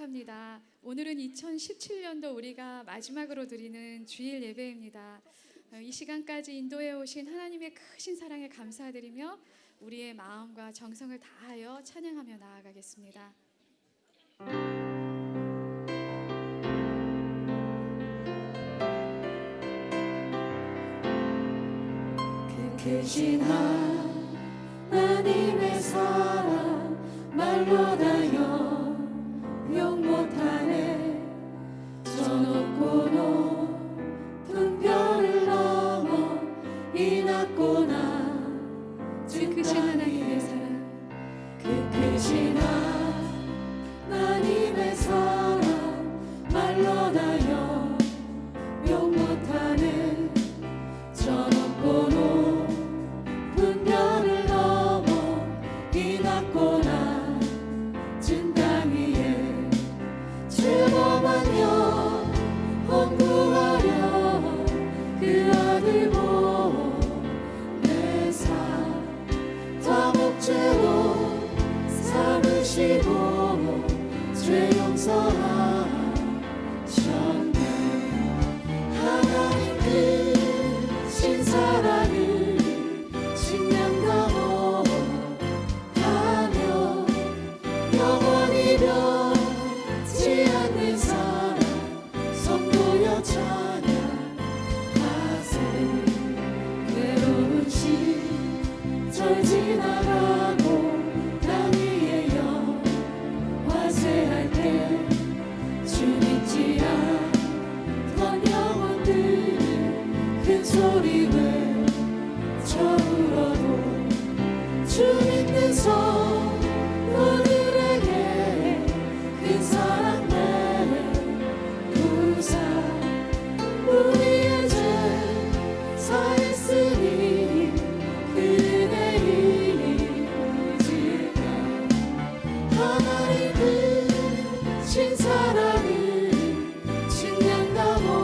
축복합니다. 오늘은 2017년도 우리가 마지막으로 드리는 주일 예배입니다. 이 시간까지 인도해 오신 하나님의 크신 사랑에 감사드리며 우리의 마음과 정성을 다하여 찬양하며 나아가겠습니다. 그 크신 하나님의 사랑 말로 다여 용 못하네. 저 높고 높은 별을 넘어 이 낮고 낮은 크신 하나님의 사랑, 그 크신 하나님의 사랑 말로 다여 용 못하네. 저 높고 높은 별을 넘어 이 낮고 낮은 땅 위에 죄범한 영혼 구하려 그 아들 보내사 다 목죄로 삼으시고 죄 용서하셨네. 하나님 크신 사랑을 증명하며 영원히 변치 않는 사랑 선보여 찬양하세. 외로운 시절 지나가고 땅 위에 영화세할 때 주 믿지 않던 영혼들은 큰 소리 외쳐 울어도 주 믿는 성도들에게 큰 사랑 베푸사 우리의 죄 사했으니 그 은혜 잊을까. 하나님 크신 사랑을 증명하며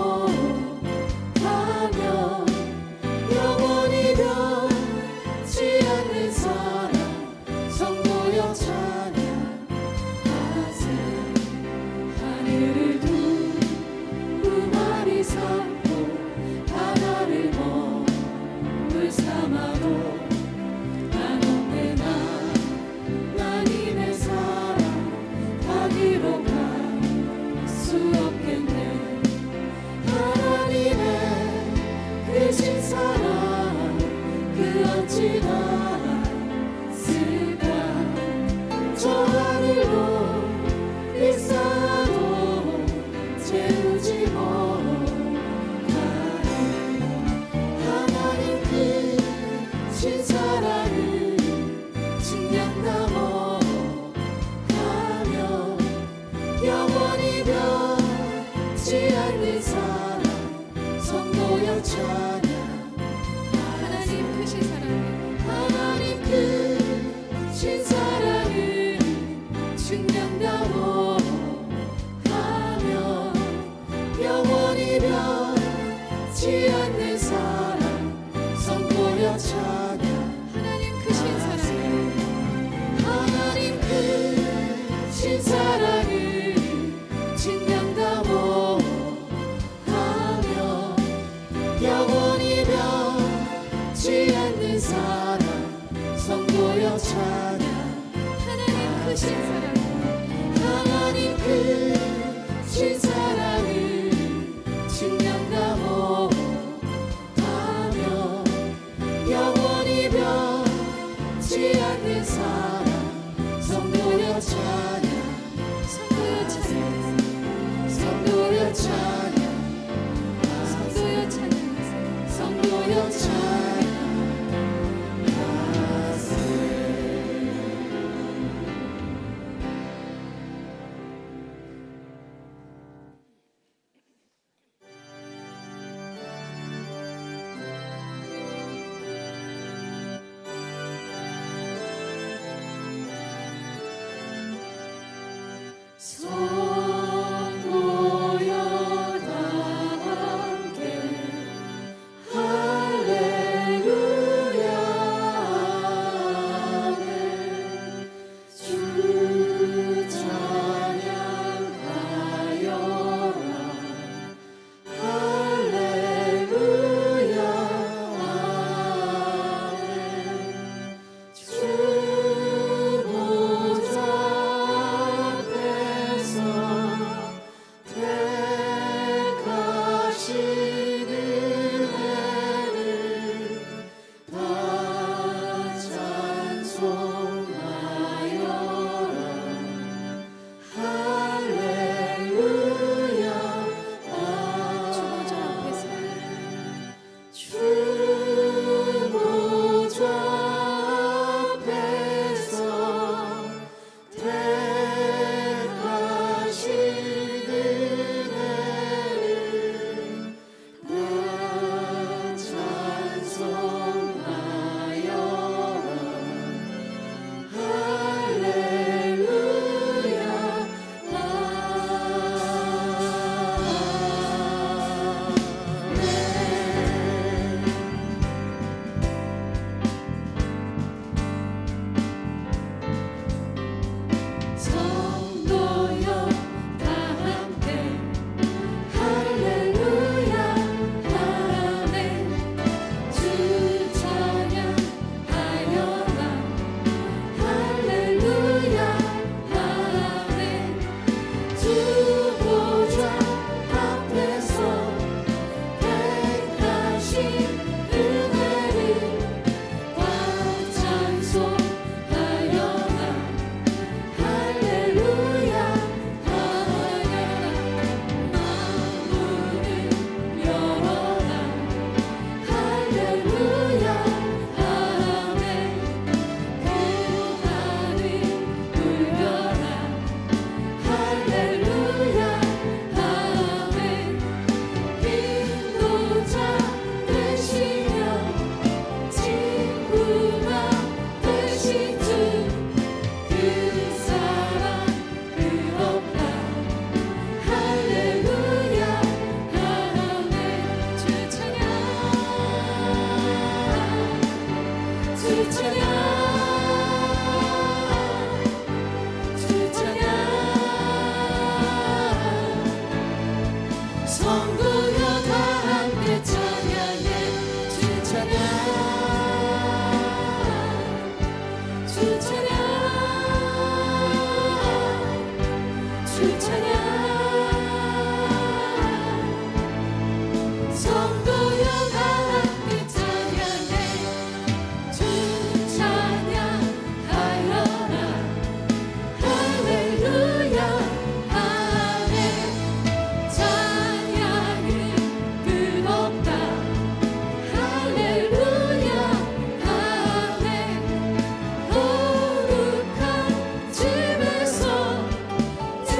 영원히 변치 않는 사랑 선보여 찬양하세. 하늘을 두 마리 삼고 바다를 몸을 삼아도 한없는 하나님의 사랑 다 기록할 수 없겠네. 하나님의 크신 사랑 그 어찌나 쓸까. 저 하늘로 비싸도 채우지 못하네. 하나님 크신 사랑을 증명하며 영원히 변치 않는 사랑 선보여 하나님 크신 사랑을 하나님 크신 사랑을 증명하며 영원히 변치 않는 사랑 선보여 찬양. 하나님 크신 사랑을 하나님 크신 사랑을 증명하며 영원히 변치 않는 사랑 선보여 찬양. 하나님 크신 사랑을 하나님 크신 사랑을 증명하며 영원히 변치 않는 사랑 선보여 찬양. 선보여 찬양, 선보여 찬양. 선보여 찬양, 선보여 찬양하세. 찬양 성도여 다 함께 찬양해 주 찬양하여라 할렐루야 아멘 찬양이 끝없다 할렐루야 아멘 거룩한 집에서 주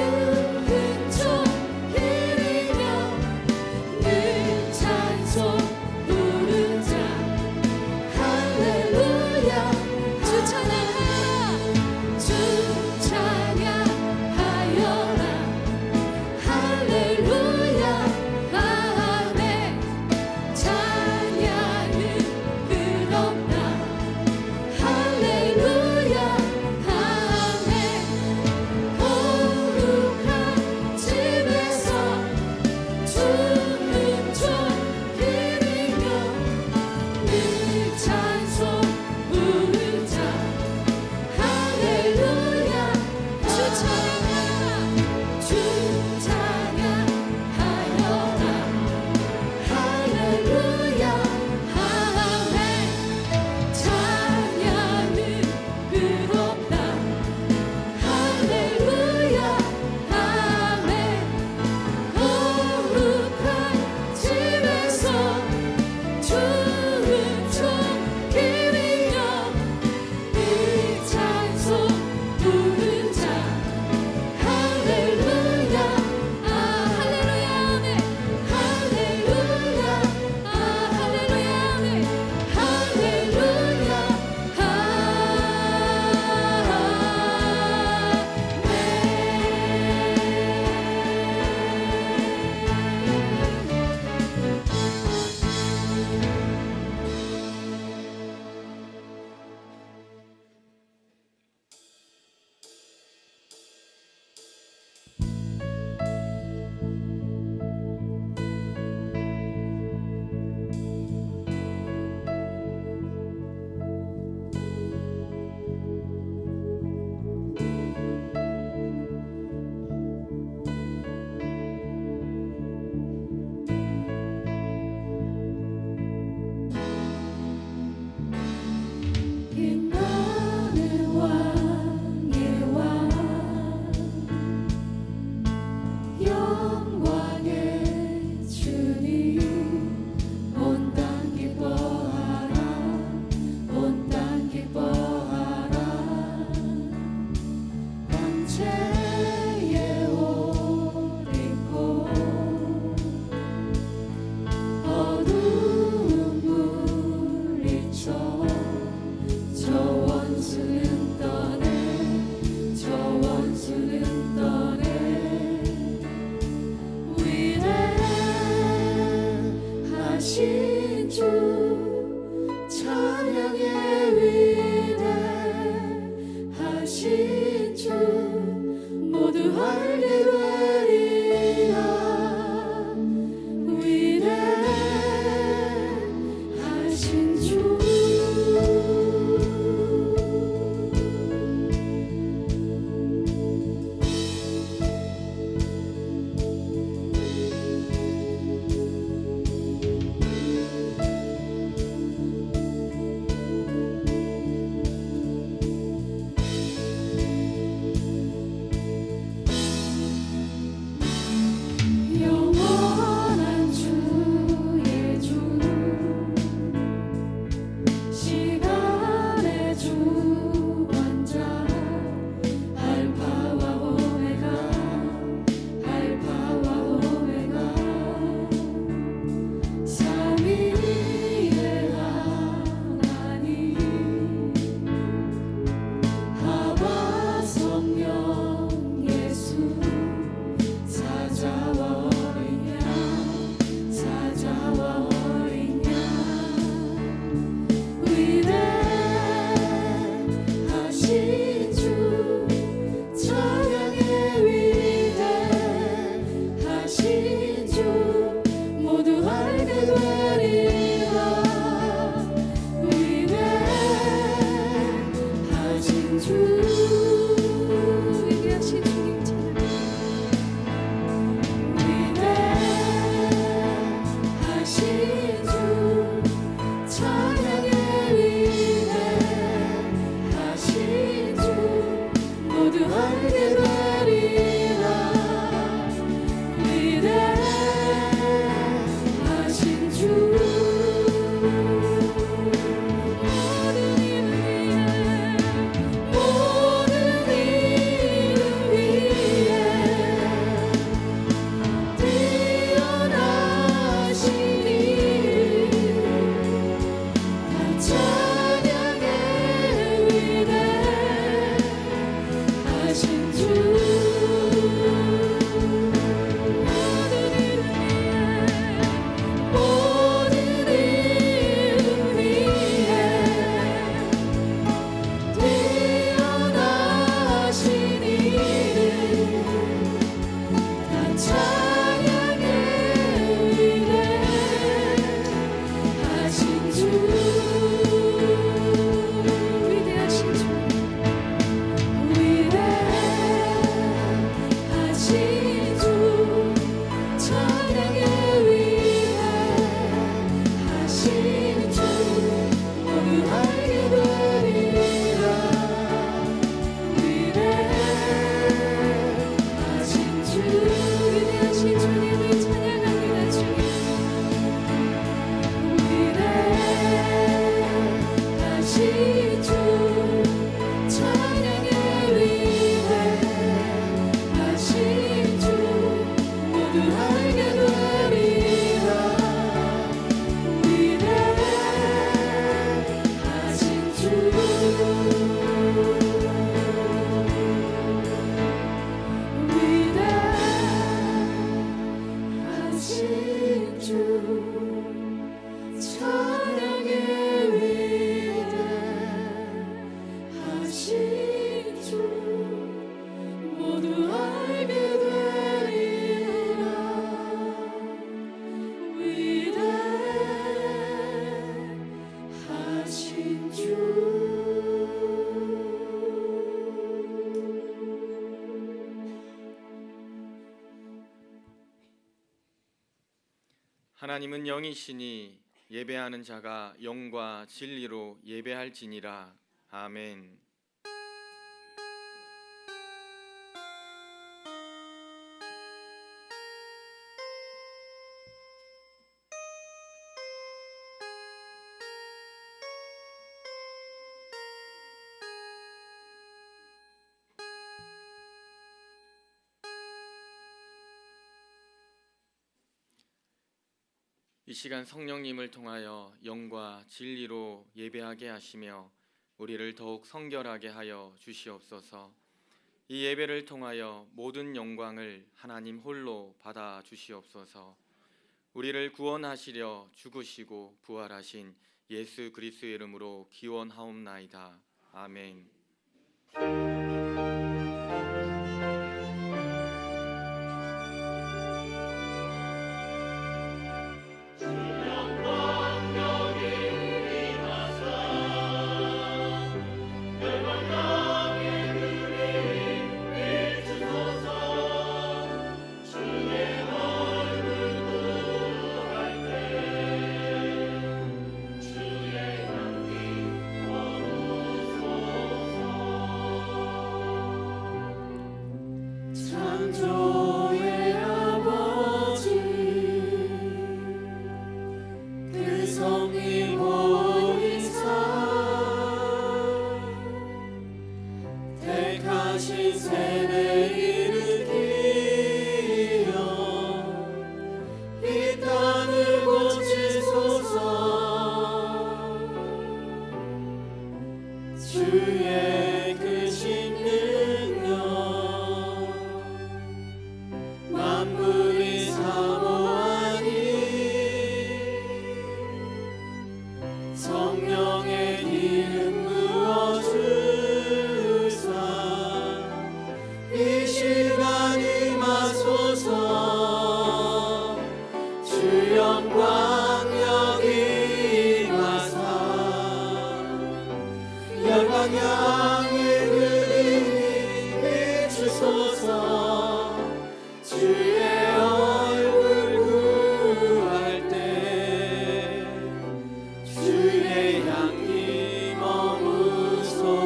하나님은 영이시니 예배하는 자가 영과 진리로 예배할지니라. 아멘. 이 시간 성령님을 통하여 영과 진리로 예배하게 하시며 우리를 더욱 성결하게 하여 주시옵소서. 이 예배를 통하여 모든 영광을 하나님 홀로 받아 주시옵소서. 우리를 구원하시려 죽으시고 부활하신 예수 그리스도의 이름으로 기원하옵나이다. 아멘. 창조의 아버지 그 성령 보이사 택하신 세대 일으키어 이 땅을 고치소서. 주의 크신 만물이 사모하니 성령의 이름 부어주사 이 시간 임하소서. 주 영광 여기 임하사 열방 향해 그리 비추소서. 주의 얼굴 구할 때 주의 향기 머무소서.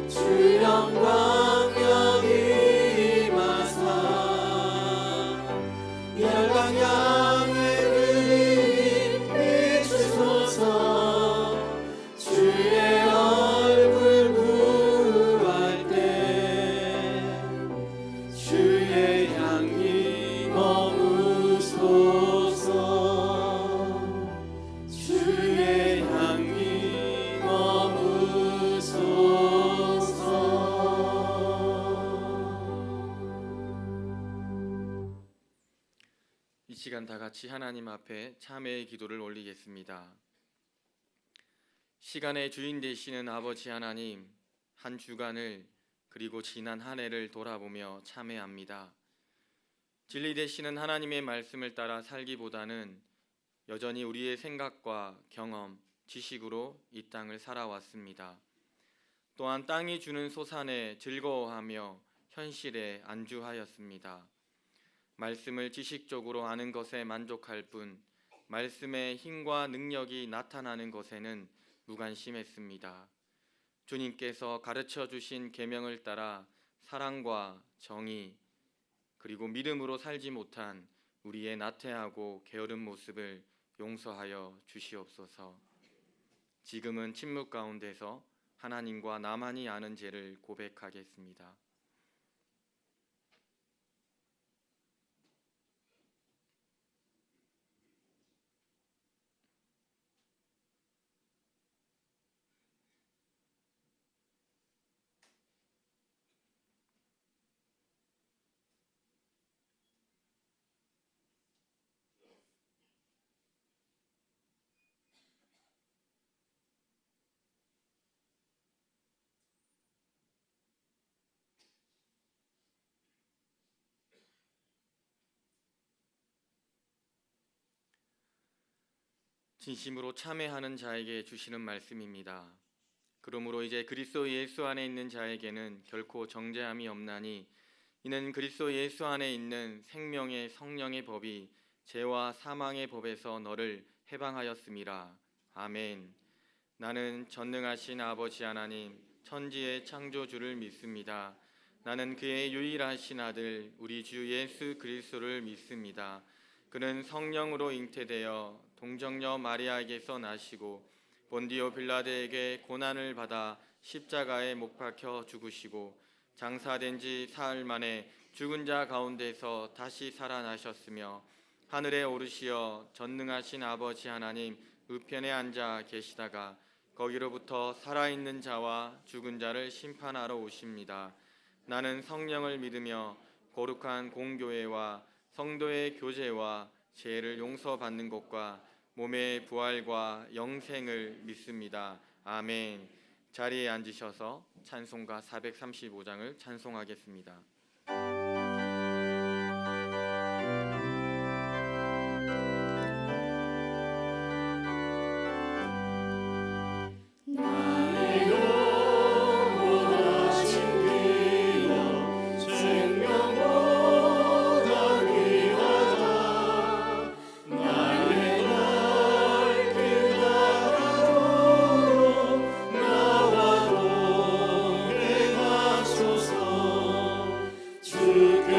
주 영광 여기 임하사 열방 향해 그리 비추소서. 주의 얼굴 구할 때 주의 향기 머무소서. 주의 향기 머무소서. 이 시간 다 같이 하나님 앞에 참회의 기도를 올리겠습니다. 시간의 주인 되시는 아버지 하나님, 한 주간을 그리고 지난 한 해를 돌아보며 참회합니다. 진리 되시는 하나님의 말씀을 따라 살기보다는 여전히 우리의 생각과 경험, 지식으로 이 땅을 살아왔습니다. 또한 땅이 주는 소산에 즐거워하며 현실에 안주하였습니다. 말씀을 지식적으로 아는 것에 만족할 뿐 말씀의 힘과 능력이 나타나는 것에는 무관심했습니다. 주님께서 가르쳐 주신 계명을 따라 사랑과 정의 그리고 믿음으로 살지 못한 우리의 나태하고 게으른 모습을 용서하여 주시옵소서. 지금은 침묵 가운데서 하나님과 나만이 아는 죄를 고백하겠습니다. 진심으로 참회하는 자에게 주시는 말씀입니다. 그러므로 이제 그리스도 예수 안에 있는 자에게는 결코 정죄함이 없나니 이는 그리스도 예수 안에 있는 생명의 성령의 법이 죄와 사망의 법에서 너를 해방하였음이라. 아멘. 나는 전능하신 아버지 하나님 천지의 창조주를 믿습니다. 나는 그의 유일하신 아들 우리 주 예수 그리스도를 믿습니다. 그는 성령으로 잉태되어 동정녀 마리아에게서 나시고 본디오 빌라드에게 고난을 받아 십자가에 못 박혀 죽으시고 장사된 지 사흘 만에 죽은 자 가운데서 다시 살아나셨으며 하늘에 오르시어 전능하신 아버지 하나님 우편에 앉아 계시다가 거기로부터 살아있는 자와 죽은 자를 심판하러 오십니다. 나는 성령을 믿으며 거룩한 공교회와 성도의 교제와 죄를 용서받는 것과 몸의 부활과 영생을 믿습니다. 아멘. 자리에 앉으셔서 찬송가 435장을 찬송하겠습니다. 나의 영원하신 귀여 생명보다 귀하다. 나의 날 그날하도록 나와 동행하소서. 주께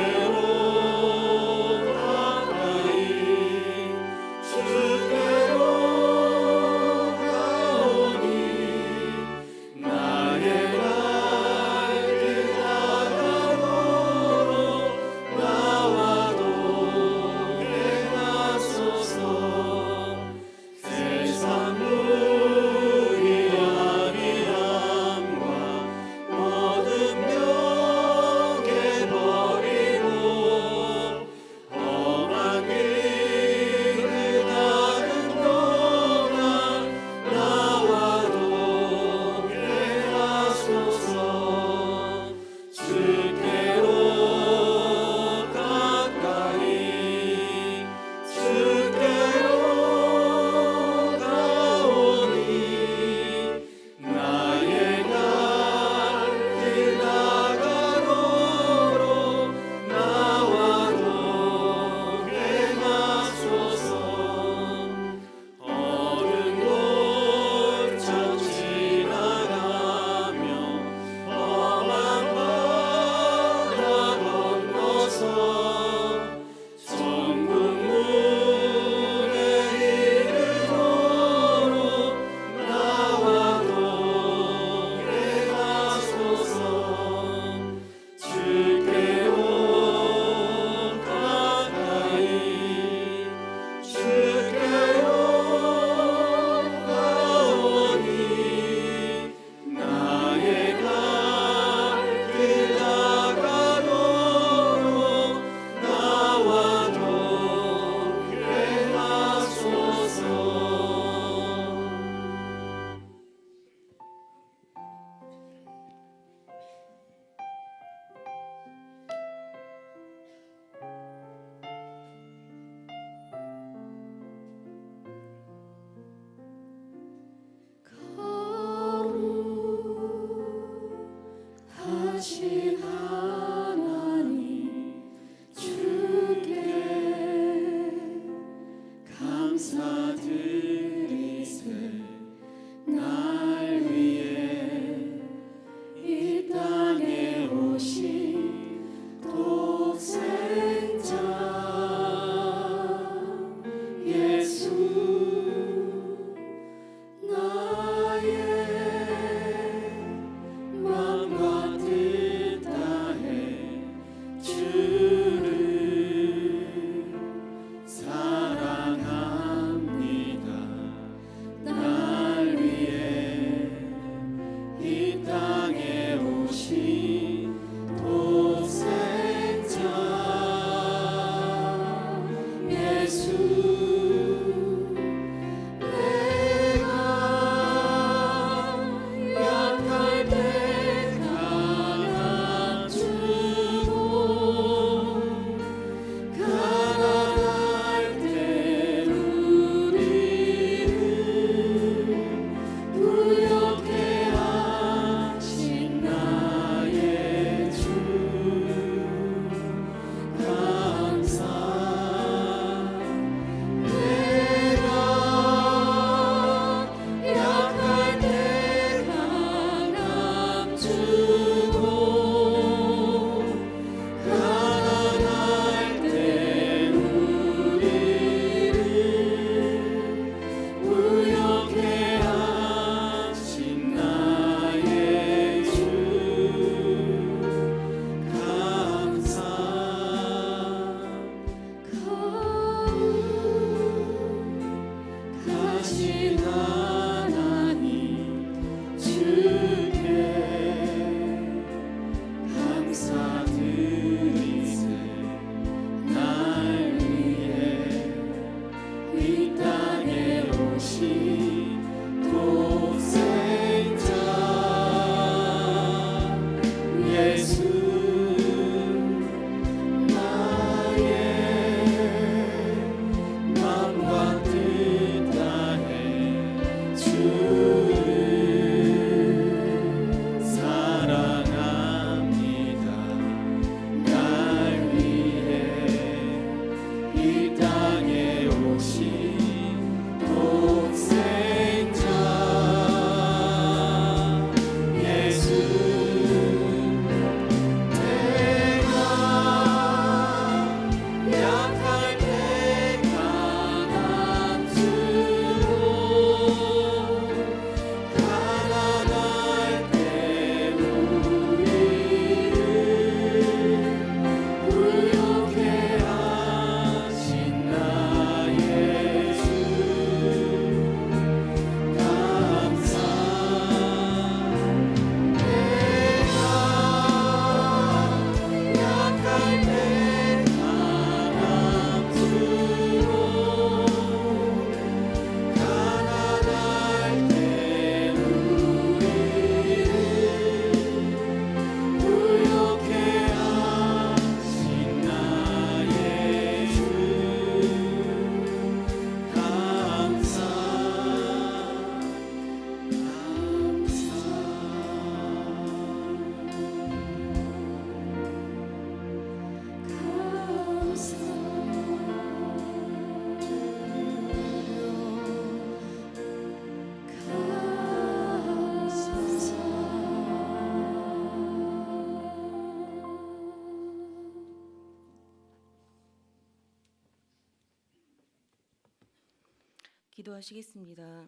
기도하시겠습니다.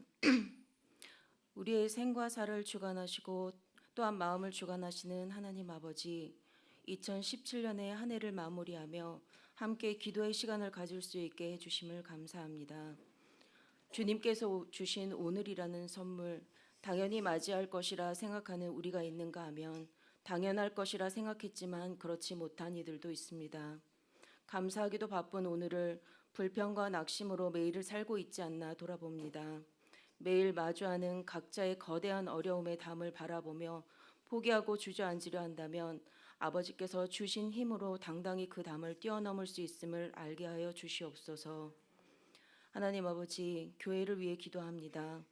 우리의 생과 사를 주관하시고 또한 마음을 주관하시는 하나님 아버지, 2017년의 한 해를 마무리하며 함께 기도의 시간을 가질 수 있게 해주심을 감사합니다. 주님께서 주신 오늘이라는 선물, 당연히 맞이할 것이라 생각하는 우리가 있는가 하면 당연할 것이라 생각했지만 그렇지 못한 이들도 있습니다. 감사하기도 바쁜 오늘을 불평과 낙심으로 매일을 살고 있지 않나 돌아봅니다. 매일 마주하는 각자의 거대한 어려움의 담을 바라보며 포기하고 주저앉으려 한다면 아버지께서 주신 힘으로 당당히 그 담을 뛰어넘을 수 있음을 알게 하여 주시옵소서. 하나님 아버지, 교회를 위해 기도합니다.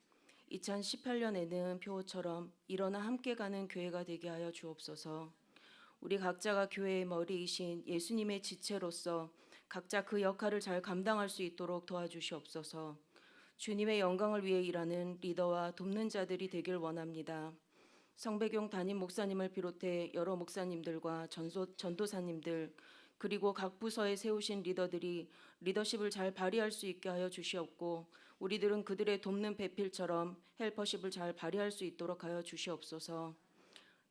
2018년에는 표호처럼 일어나 함께 가는 교회가 되게 하여 주옵소서. 우리 각자가 교회의 머리이신 예수님의 지체로서 각자 그 역할을 잘 감당할 수 있도록 도와주시옵소서. 주님의 영광을 위해 일하는 리더와 돕는 자들이 되길 원합니다. 성배경 담임 목사님을 비롯해 여러 목사님들과 전도사님들 그리고 각 부서에 세우신 리더들이 리더십을 잘 발휘할 수 있게 하여 주시옵고 우리들은 그들의 돕는 배필처럼 헬퍼십을 잘 발휘할 수 있도록 하여 주시옵소서.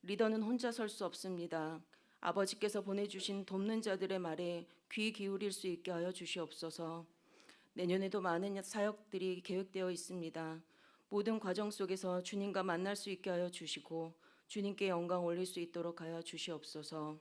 리더는 혼자 설 수 없습니다. 아버지께서 보내주신 돕는 자들의 말에 귀 기울일 수 있게 하여 주시옵소서. 내년에도 많은 사역들이 계획되어 있습니다. 모든 과정 속에서 주님과 만날 수 있게 하여 주시고 주님께 영광 올릴 수 있도록 하여 주시옵소서.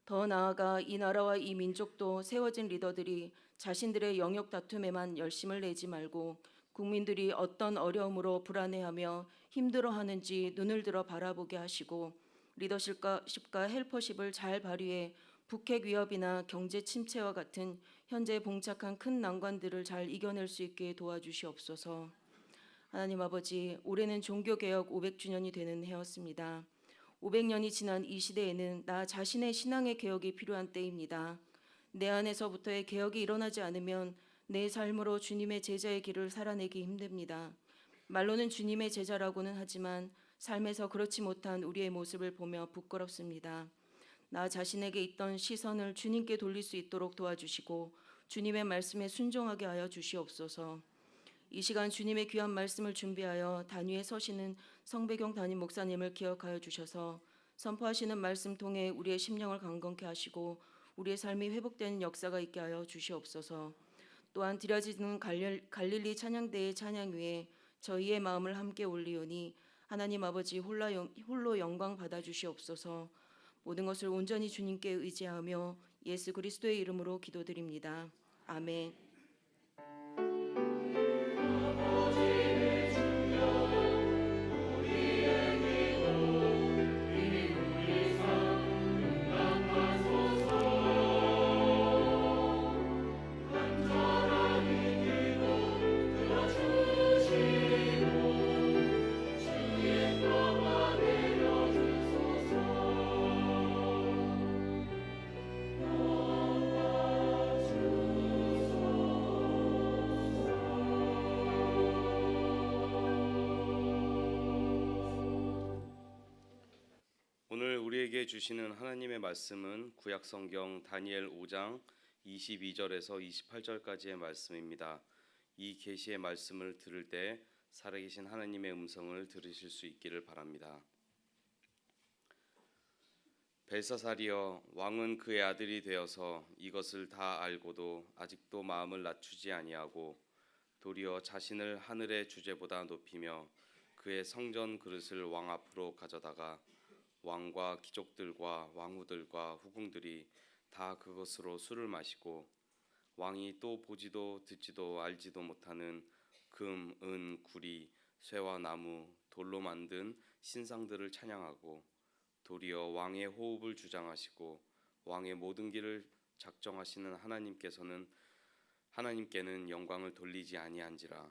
더 나아가 이 나라와 이 민족도 세워진 리더들이 자신들의 영역 다툼에만 열심을 내지 말고 국민들이 어떤 어려움으로 불안해하며 힘들어하는지 눈을 들어 바라보게 하시고 리더십과 헬퍼십을 잘 발휘해 북핵 위협이나 경제 침체와 같은 현재 봉착한 큰 난관들을 잘 이겨낼 수 있게 도와주시옵소서. 하나님 아버지, 올해는 종교개혁 500주년이 되는 해였습니다. 500년이 지난 이 시대에는 나 자신의 신앙의 개혁이 필요한 때입니다. 내 안에서부터의 개혁이 일어나지 않으면 내 삶으로 주님의 제자의 길을 살아내기 힘듭니다. 말로는 주님의 제자라고는 하지만 삶에서 그렇지 못한 우리의 모습을 보며 부끄럽습니다. 나 자신에게 있던 시선을 주님께 돌릴 수 있도록 도와주시고 주님의 말씀에 순종하게 하여 주시옵소서. 이 시간 주님의 귀한 말씀을 준비하여 단위에 서시는 성배경 담임 목사님을 기억하여 주셔서 선포하시는 말씀 통해 우리의 심령을 강건케 하시고 우리의 삶이 회복되는 역사가 있게 하여 주시옵소서. 또한 드려지는 갈릴리 찬양대의 찬양 위에 저희의 마음을 함께 올리오니 하나님 아버지 홀로 영광 받아 주시옵소서. 모든 것을 온전히 주님께 의지하며 예수 그리스도의 이름으로 기도드립니다. 아멘. 오늘 우리에게 주시는 하나님의 말씀은 구약성경 다니엘 5장 22절에서 28절까지의 말씀입니다. 이 계시의 말씀을 들을 때 살아계신 하나님의 음성을 들으실 수 있기를 바랍니다. 벨사살이여, 왕은 그의 아들이 되어서 이것을 다 알고도 아직도 마음을 낮추지 아니하고 도리어 자신을 하늘의 주제보다 높이며 그의 성전 그릇을 왕 앞으로 가져다가 왕과 귀족들과 왕후들과 후궁들이 다 그것으로 술을 마시고 왕이 또 보지도 듣지도 알지도 못하는 금, 은, 구리, 쇠와 나무, 돌로 만든 신상들을 찬양하고 도리어 왕의 호흡을 주장하시고 왕의 모든 길을 작정하시는 하나님께는 영광을 돌리지 아니한지라.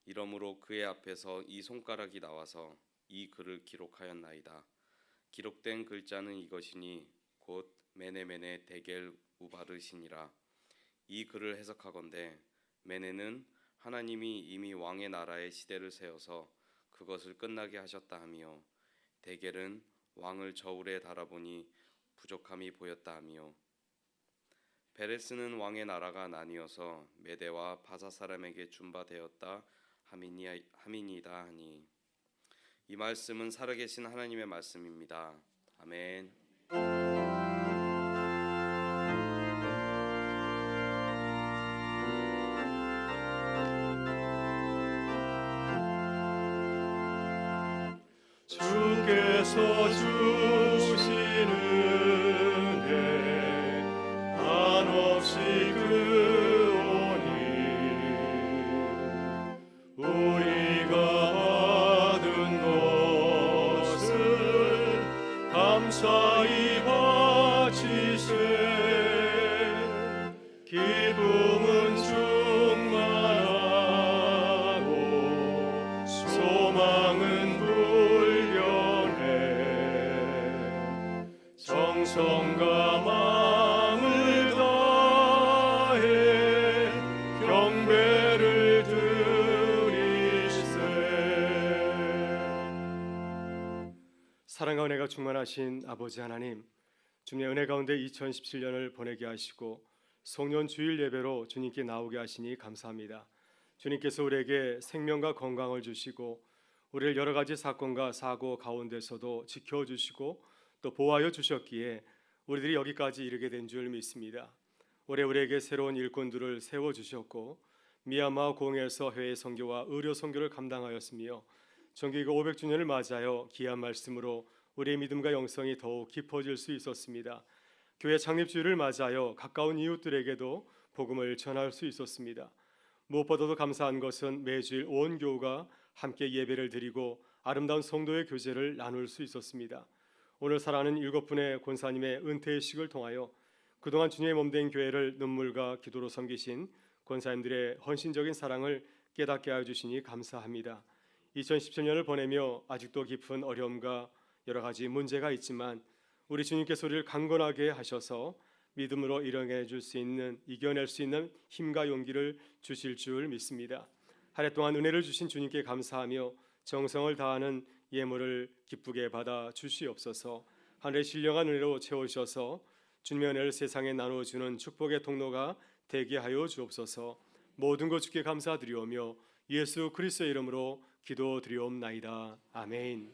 이러므로 그의 앞에서 이 손가락이 나와서 이 글을 기록하였나이다. 기록된 글자는 이것이니 곧 메네메네 데겔 우바르시니라. 이 글을 해석하건대 메네는 하나님이 이미 왕의 나라의 시대를 세워서 그것을 끝나게 하셨다 하며 데겔은 왕을 저울에 달아보니 부족함이 보였다 하며 베레스는 왕의 나라가 나뉘어서 메대와 바사 사람에게 준 바 되었다 함이니이다 하니. 이 말씀은 살아계신 하나님의 말씀입니다. 아멘. 주께서 주신 은혜 한없이 크오니 우리가 얻은 것을 감사히 바치세. 기쁨은 충만하고 소망은 불변해. 정성과 마음을 다해 경배를 드리세. 사랑과 은혜가 충만하신 아버지 하나님, 주님의 은혜 가운데 2017년을 보내게 하시고 송년 주일 예배로 주님께 나오게 하시니 감사합니다. 주님께서 우리에게 생명과 건강을 주시고 우리를 여러 가지 사건과 사고 가운데서도 지켜주시고 또 보호하여 주셨기에 우리들이 여기까지 이르게 된 줄 믿습니다. 올해 우리에게 새로운 일꾼들을 세워주셨고 미얀마 공에서 해외 선교와 의료 선교를 감당하였으며 정기가 500주년을 맞아요 귀한 말씀으로 우리의 믿음과 영성이 더욱 깊어질 수 있었습니다. 교회 창립주일을 맞아요 가까운 이웃들에게도 복음을 전할 수 있었습니다. 무엇보다도 감사한 것은 매주일 온 교우가 함께 예배를 드리고 아름다운 성도의 교제를 나눌 수 있었습니다. 오늘 사랑하는 7분의 권사님의 은퇴식을 통하여 그동안 주님의 몸된 교회를 눈물과 기도로 섬기신 권사님들의 헌신적인 사랑을 깨닫게 하여 주시니 감사합니다. 2017년을 보내며 아직도 깊은 어려움과 여러 가지 문제가 있지만 우리 주님께서 우리를 강건하게 하셔서 믿음으로 이겨낼 수 있는 힘과 용기를 주실 줄 믿습니다. 한 해 동안 은혜를 주신 주님께 감사하며 정성을 다하는 예물을 기쁘게 받아 주시옵소서. 한 해 신령한 은혜로 채우셔서 주님의 은혜를 세상에 나눠주는 축복의 통로가 되게 하여 주옵소서. 모든 것 주께 감사드리오며 예수 그리스도의 이름으로 기도드리옵나이다. 아멘.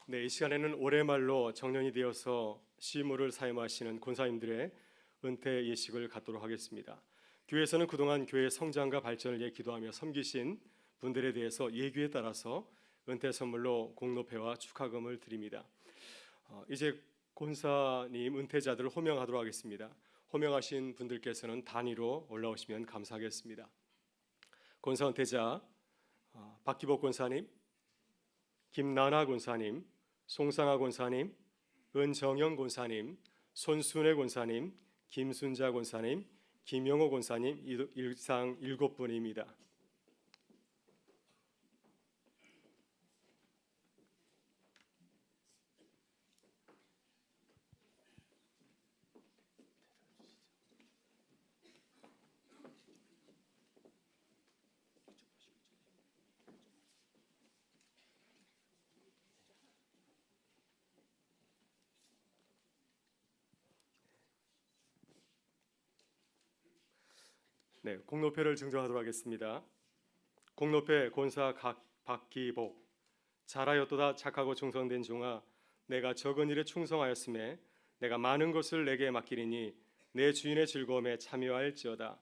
네, 이 시간에는 올해말로 정년이 되어서 시무를 사임하시는 권사님들의 은퇴 예식을 갖도록 하겠습니다. 교회에서는 그동안 교회 성장과 발전을 위해 기도하며 섬기신 분들에 대해서 예규에 따라서 은퇴 선물로 공로패와 축하금을 드립니다. 이제 권사님 은퇴자들을 호명하도록 하겠습니다. 호명하신 분들께서는 단위로 올라오시면 감사하겠습니다. 권사 은퇴자 박기복 권사님, 김나나 권사님, 송상아 권사님, 은정영 권사님, 손순애 권사님, 김순자 권사님, 김영호 권사님 일상 7분입니다. 네, 공로패를 증정하도록 하겠습니다. 공로패 권사 박기복. 잘하였도다 착하고 충성된 종아, 내가 적은 일에 충성하였음에 내가 많은 것을 내게 맡기리니 내 주인의 즐거움에 참여할지어다.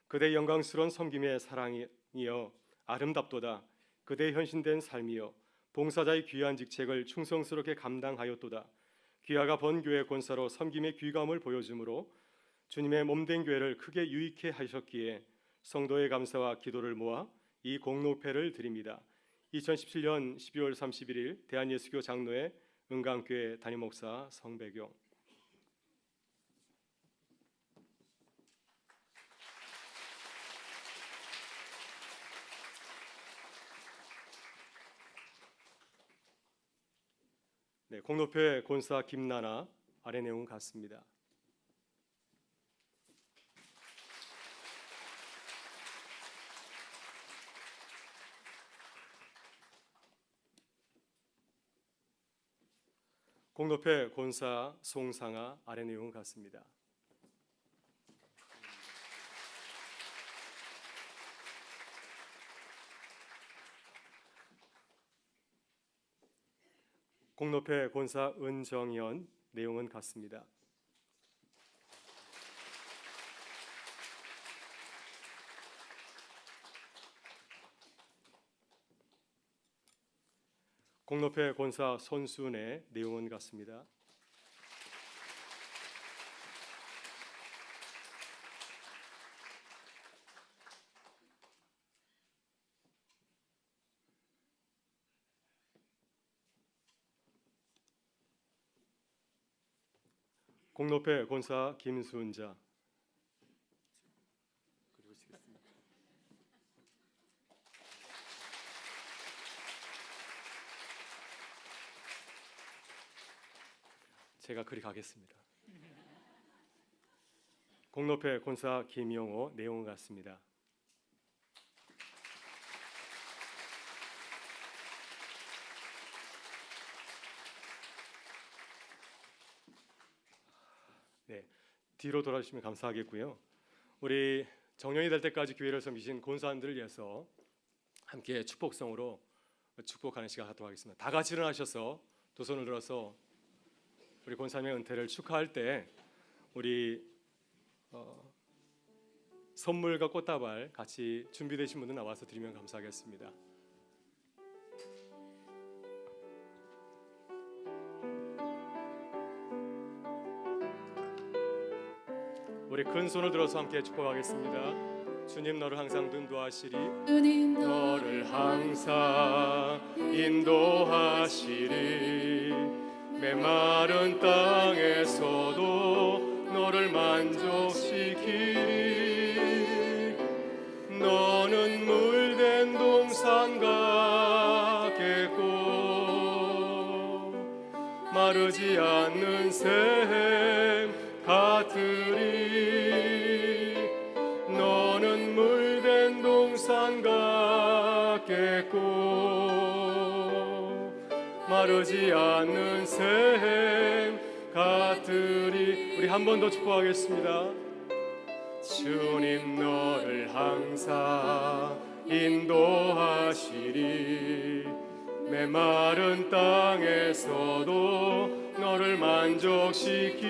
그대 영광스러운 섬김의 사랑이여 아름답도다. 그대 헌신된 삶이여 봉사자의 귀한 직책을 충성스럽게 감당하였도다. 귀하가 번교회 권사로 섬김의 귀감을 보여주므로 주님의 몸된 교회를 크게 유익해 하셨기에 성도의 감사와 기도를 모아 이 공로패를 드립니다. 2017년 12월 31일 대한예수교 장로회 은강교회 담임목사 성배경. 네, 공로패 권사 김나나. 아래 내용은 같습니다. 공로패 권사 송상아. 아래 내용은 같습니다. 공로패 권사 은정연. 내용은 같습니다. 공로패 권사 손순애. 내용은 같습니다. 공로패 권사 김순자. 제가 그리 가겠습니다. 공로패 권사 김영호. 내용은 같습니다. 네, 뒤로 돌아주시면 감사하겠고요. 우리 정년이 될 때까지 교회를 섬기신 권사님들을 위해서 함께 축복성으로 축복하는 시간 갖도록 하겠습니다. 다 같이 일어나셔서 두 손을 들어서 우리 권사님의 은퇴를 축하할 때 우리 선물과 꽃다발 같이 준비되신 분들 나와서 드리면 감사하겠습니다. 우리 큰 손을 들어서 함께 축복하겠습니다. 주님 너를 항상 인도하시리. 주님 너를 항상 인도하시리. 메마른 땅에서도 너를 만족시키리. 너는 물된 동산 같겠고 마르지 않는 샘 같으리. 너는 물된 동산 같겠고 마르지 않는 샘 같으리. 우리 한 번 더 축복하겠습니다. 주님 너를 항상 인도하시리. 메마른 땅에서도 너를 만족시키리.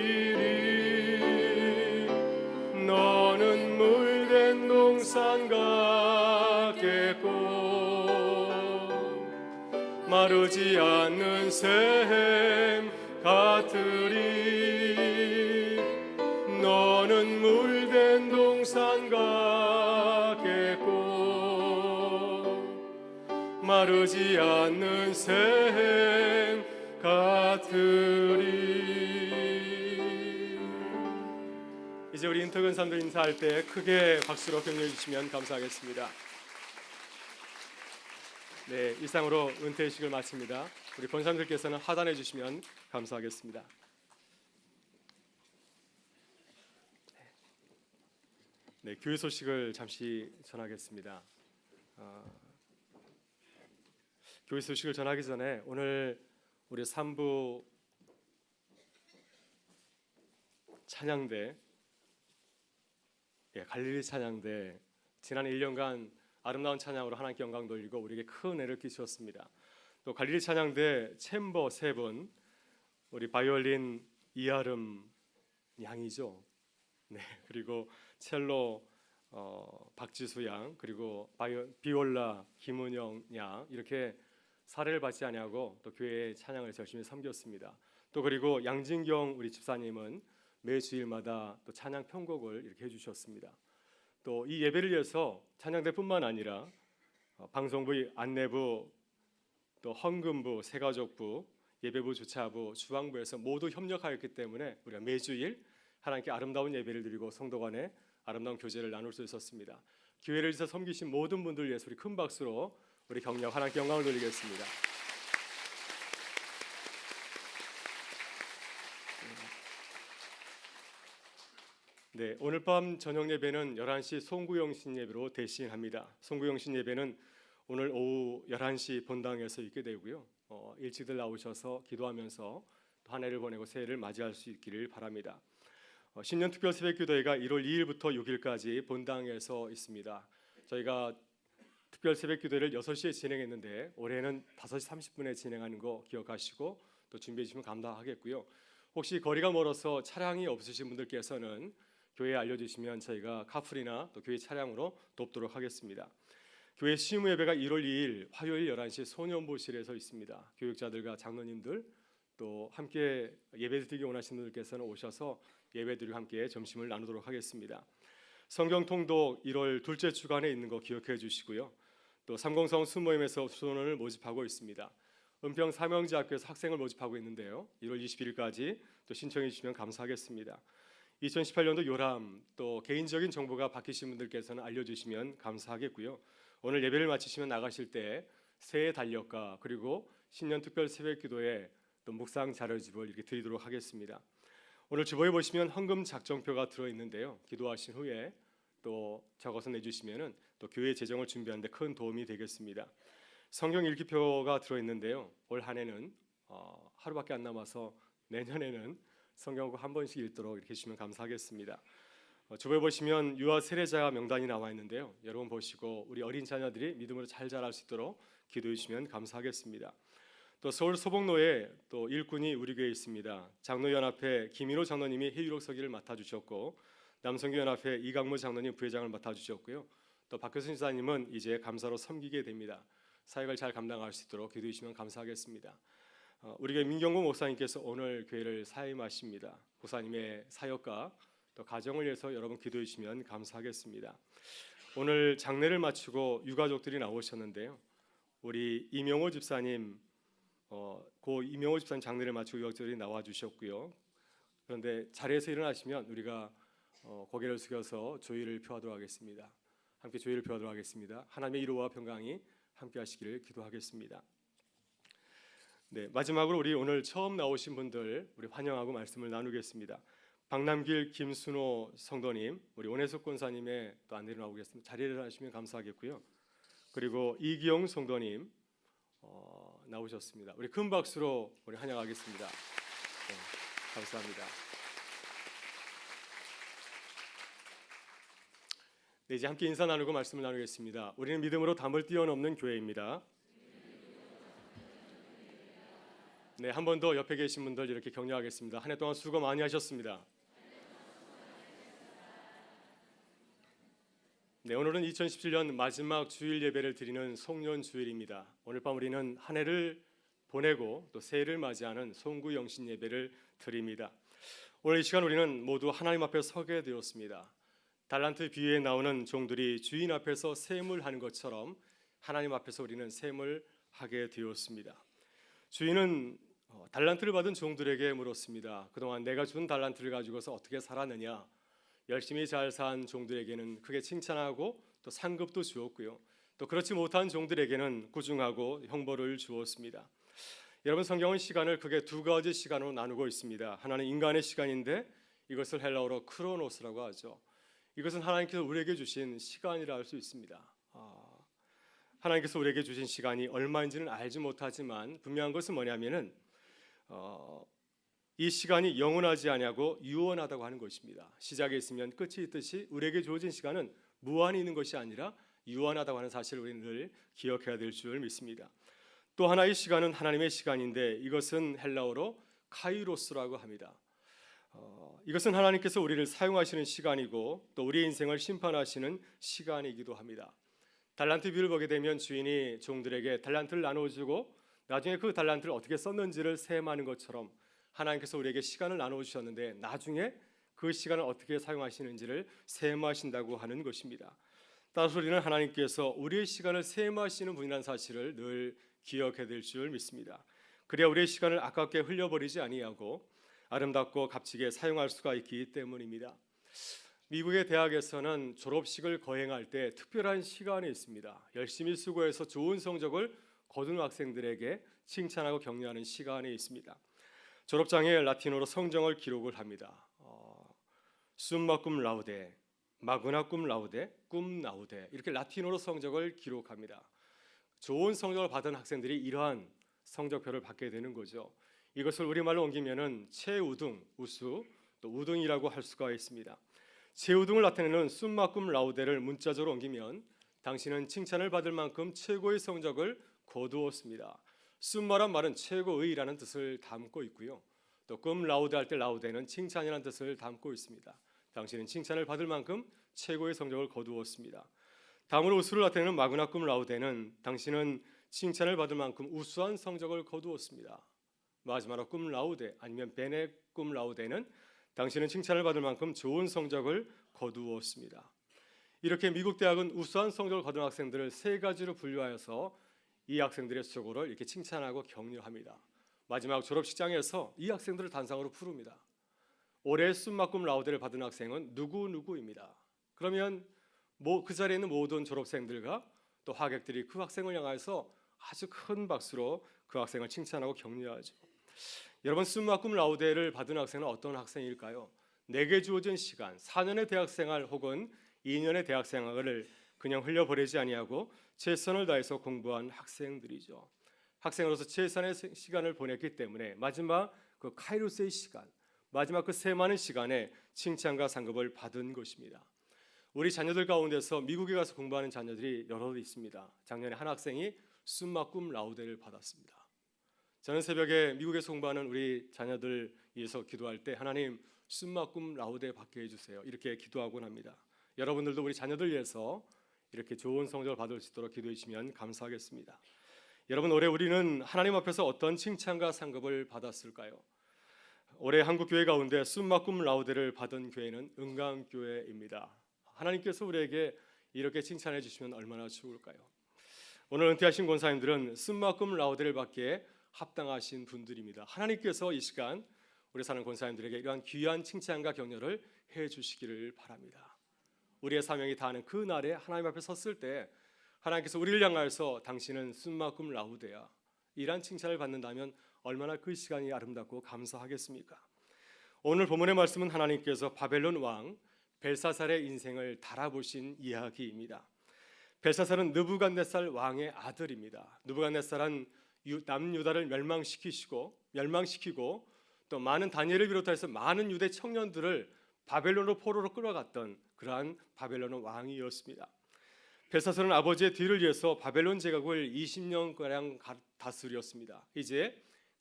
너는 물된 동산 같겠고 마르지 않는 샘 같으리. 너는 물된 동산 같겠고 마르지 않는 샘 같으리. 이제 우리 인터근 사람들 인사할 때 크게 박수로 격려해 주시면 감사하겠습니다. 네, 이상으로 은퇴식을 마칩니다. 우리 권사님들께서는 하단해 주시면 감사하겠습니다. 네, 교회 소식을 잠시 전하겠습니다. 교회 소식을 전하기 전에 오늘 우리 3부 찬양대, 갈릴리 찬양대, 지난 1년간 아름다운 찬양으로 하나님께 영광 돌리고 우리에게 큰 은혜를 끼쳤습니다. 또 갈릴리 찬양대 챔버 3분, 우리 바이올린 이아름 양이죠. 네, 그리고 첼로 박지수 양, 그리고 비올라 김은영 양, 이렇게 사례를 받지 아니하고 또 교회의 찬양을 열심히 섬겼습니다. 또 그리고 양진경 우리 집사님은 매 주일마다 또 찬양 편곡을 이렇게 해주셨습니다. 또 이 예배를 위해서 찬양대뿐만 아니라 방송부, 안내부, 또 헌금부, 새가족부, 예배부, 주차부, 주방부에서 모두 협력하였기 때문에 우리가 매주일 하나님께 아름다운 예배를 드리고 성도 간에 아름다운 교제를 나눌 수 있었습니다. 교회를 위해서 섬기신 모든 분들 위해서 우리 큰 박수로 우리 격려 하나님께 영광을 돌리겠습니다. 네, 오늘 밤 저녁 예배는 11시 송구영신 예배로 대신합니다. 송구영신 예배는 오늘 오후 11시 본당에서 있게 되고요. 일찍들 나오셔서 기도하면서 한 해를 보내고 새해를 맞이할 수 있기를 바랍니다. 신년 특별 새벽 기도회가 1월 2일부터 6일까지 본당에서 있습니다. 저희가 특별 새벽 기도회를 6시에 진행했는데 올해는 5시 30분에 진행하는 거 기억하시고 또 준비해 주시면 감사하겠고요. 혹시 거리가 멀어서 차량이 없으신 분들께서는 교회에 알려주시면 저희가 카풀이나 또 교회 차량으로 돕도록 하겠습니다. 교회 시험 예배가 1월 2일 화요일 11시 소년보실에서 있습니다. 교육자들과 장로님들 또 함께 예배 드리기 원하시는 분들께서는 오셔서 예배 드리고 함께 점심을 나누도록 하겠습니다. 성경 통독 1월 둘째 주간에 있는 거 기억해 주시고요. 또 삼공성 수모임에서 수원을 모집하고 있습니다. 은평 삼형제학교에서 학생을 모집하고 있는데요. 1월 21일까지 또 신청해 주시면 감사하겠습니다. 2018년도 요람 또 개인적인 정보가 바뀌신 분들께서는 알려주시면 감사하겠고요. 오늘 예배를 마치시면 나가실 때 새해 달력과 그리고 신년 특별 새벽기도에 또 묵상 자료집을 이렇게 드리도록 하겠습니다. 오늘 주보에 보시면 헌금 작정표가 들어 있는데요. 기도하신 후에 또 적어서 내주시면은 또 교회 재정을 준비하는 데 큰 도움이 되겠습니다. 성경 읽기표가 들어 있는데요. 올 한 해는 하루밖에 안 남아서 내년에는 성경 한 번씩 읽도록 이렇게 해주시면 감사하겠습니다. 주보에 보시면 유아 세례자 명단이 나와 있는데요. 여러분 보시고 우리 어린 자녀들이 믿음으로 잘 자랄 수 있도록 기도해 주시면 감사하겠습니다. 또 서울 소복로에 또 일꾼이 우리 교회에 있습니다. 장로연합회 김인호 장로님이 회의록 서기를 맡아주셨고 남성교연합회 이강무 장로님 부회장을 맡아주셨고요. 또 박효순 지사님은 이제 감사로 섬기게 됩니다. 사역을 잘 감당할 수 있도록 기도해 주시면 감사하겠습니다. 우리 교회 민경구 목사님께서 오늘 교회를 사임하십니다. 목사님의 사역과 또 가정을 위해서 여러분 기도해 주시면 감사하겠습니다. 오늘 장례를 마치고 유가족들이 나오셨는데요. 우리 이명호 집사님, 고 이명호 집사님 장례를 마치고 유가족들이 나와 주셨고요. 그런데 자리에서 일어나시면 우리가 고개를 숙여서 조의를 표하도록 하겠습니다. 함께 조의를 표하도록 하겠습니다. 하나님의 위로와 평강이 함께하시기를 기도하겠습니다. 네, 마지막으로 우리 오늘 처음 나오신 분들 우리 환영하고 말씀을 나누겠습니다. 박남길 김순호 성도님, 우리 원혜숙 권사님의 또 안내를 나오겠습니다. 자리를 하시면 감사하겠고요. 그리고 이기영 성도님 나오셨습니다. 우리 큰 박수로 우리 환영하겠습니다. 네, 감사합니다. 네, 이제 함께 인사 나누고 말씀을 나누겠습니다. 우리는 믿음으로 담을 뛰어넘는 교회입니다. 네, 한 번 더 옆에 계신 분들 이렇게 격려하겠습니다. 한 해 동안 수고 많이 하셨습니다. 네, 오늘은 2017년 마지막 주일 예배를 드리는 송년 주일입니다. 오늘 밤 우리는 한 해를 보내고 또 새해를 맞이하는 송구 영신 예배를 드립니다. 오늘 이 시간 우리는 모두 하나님 앞에 서게 되었습니다. 달란트 비유에 나오는 종들이 주인 앞에서 셈을 하는 것처럼 하나님 앞에서 우리는 셈을 하게 되었습니다. 주인은 달란트를 받은 종들에게 물었습니다. 그동안 내가 준 달란트를 가지고서 어떻게 살았느냐? 열심히 잘 산 종들에게는 크게 칭찬하고 또 상급도 주었고요. 또 그렇지 못한 종들에게는 꾸중하고 형벌을 주었습니다. 여러분, 성경은 시간을 크게 두 가지 시간으로 나누고 있습니다. 하나는 인간의 시간인데 이것을 헬라어로 크로노스라고 하죠. 이것은 하나님께서 우리에게 주신 시간이라 할 수 있습니다. 하나님께서 우리에게 주신 시간이 얼마인지는 알지 못하지만 분명한 것은 뭐냐면은 이 시간이 영원하지 아니하고 유언하다고 하는 것입니다. 시작이 있으면 끝이 있듯이 우리에게 주어진 시간은 무한히 있는 것이 아니라 유한하다고 하는 사실을 우리는 늘 기억해야 될 줄 믿습니다. 또 하나의 시간은 하나님의 시간인데 이것은 헬라어로 카이로스라고 합니다. 이것은 하나님께서 우리를 사용하시는 시간이고 또 우리의 인생을 심판하시는 시간이기도 합니다. 달란트 비유를 보게 되면 주인이 종들에게 달란트를 나눠주고 나중에 그 달란트를 어떻게 썼는지를 셈하는 것처럼 하나님께서 우리에게 시간을 나눠주셨는데 나중에 그 시간을 어떻게 사용하시는지를 셈하신다고 하는 것입니다. 따라서 우리는 하나님께서 우리의 시간을 셈하시는 분이라는 사실을 늘 기억해야 될 줄 믿습니다. 그래야 우리의 시간을 아깝게 흘려버리지 아니하고 아름답고 값지게 사용할 수가 있기 때문입니다. 미국의 대학에서는 졸업식을 거행할 때 특별한 시간이 있습니다. 열심히 수고해서 좋은 성적을 거둔 학생들에게 칭찬하고 격려하는 시간이 있습니다. 졸업장에 라틴어로 성적을 기록을 합니다. 숨마 cum 라우데, 마그나 cum 라우데, cum 라우데 이렇게 라틴어로 성적을 기록합니다. 좋은 성적을 받은 학생들이 이러한 성적표를 받게 되는 거죠. 이것을 우리말로 옮기면은 최우등, 우수, 또 우등이라고 할 수가 있습니다. 최우등을 나타내는 숨마 cum 라우데를 문자적으로 옮기면 당신은 칭찬을 받을 만큼 최고의 성적을 거두었습니다. 숨마란 말은 최고의라는 뜻을 담고 있고요. 또 cum laude 할 때 laude는 칭찬이라는 뜻을 담고 있습니다. 당신은 칭찬을 받을 만큼 최고의 성적을 거두었습니다. 다음으로 우수를 나타내는 magna cum laude는 당신은 칭찬을 받을 만큼 우수한 성적을 거두었습니다. 마지막으로 cum laude 아니면 bene cum laude는 당신은 칭찬을 받을 만큼 좋은 성적을 거두었습니다. 이렇게 미국 대학은 우수한 성적을 거둔 학생들을 세 가지로 분류하여서 이 학생들의 수고를 이렇게 칭찬하고 격려합니다. 마지막 졸업식장에서 이 학생들을 단상으로 부릅니다. 올해 숨마 cum 라우데를 받은 학생은 누구누구입니다. 그러면 그 자리에 있는 모든 졸업생들과 또 하객들이 그 학생을 향해서 아주 큰 박수로 그 학생을 칭찬하고 격려하죠. 여러분, 숨마 cum 라우데를 받은 학생은 어떤 학생일까요? 내게 주어진 시간, 4년의 대학생활 혹은 2년의 대학생활을 그냥 흘려보내지 아니하고 최선을 다해서 공부한 학생들이죠. 학생으로서 최선의 시간을 보냈기 때문에 마지막 그 카이로스의 시간, 마지막 그 셈하는 시간에 칭찬과 상급을 받은 것입니다. 우리 자녀들 가운데서 미국에 가서 공부하는 자녀들이 여러 있습니다. 작년에 한 학생이 숨마 cum 라우데를 받았습니다. 저는 새벽에 미국에서 공부하는 우리 자녀들 위해서 기도할 때 하나님 숨마 cum 라우데 받게 해주세요. 이렇게 기도하곤 합니다. 여러분들도 우리 자녀들 위해서 이렇게 좋은 성적을 받을 수 있도록 기도해 주시면 감사하겠습니다. 여러분, 올해 우리는 하나님 앞에서 어떤 칭찬과 상급을 받았을까요? 올해 한국 교회 가운데 숨마 cum 라우데를 받은 교회는 은강교회입니다. 하나님께서 우리에게 이렇게 칭찬해 주시면 얼마나 좋을까요? 오늘 은퇴하신 권사님들은 숨마 cum 라우데를 받기에 합당하신 분들입니다. 하나님께서 이 시간 우리 사는 권사님들에게 이러한 귀한 칭찬과 격려를 해 주시기를 바랍니다. 우리의 사명이 다하는 그 날에 하나님 앞에 섰을 때 하나님께서 우리를 향하여서 당신은 숨마 cum 라우데야 이란 칭찬을 받는다면 얼마나 그 시간이 아름답고 감사하겠습니까? 오늘 본문의 말씀은 하나님께서 바벨론 왕 벨사살의 인생을 달아보신 이야기입니다. 벨사살은 느부갓네살 왕의 아들입니다. 느부갓네살은 남유다를 멸망시키고 또 많은 다니엘을 비롯해서 많은 유대 청년들을 바벨론으로 포로로 끌어갔던 그러한 바벨론 왕이었습니다. 벨사살은 아버지의 뒤를 이어서 바벨론 제국을 20년가량 다스렸습니다. 이제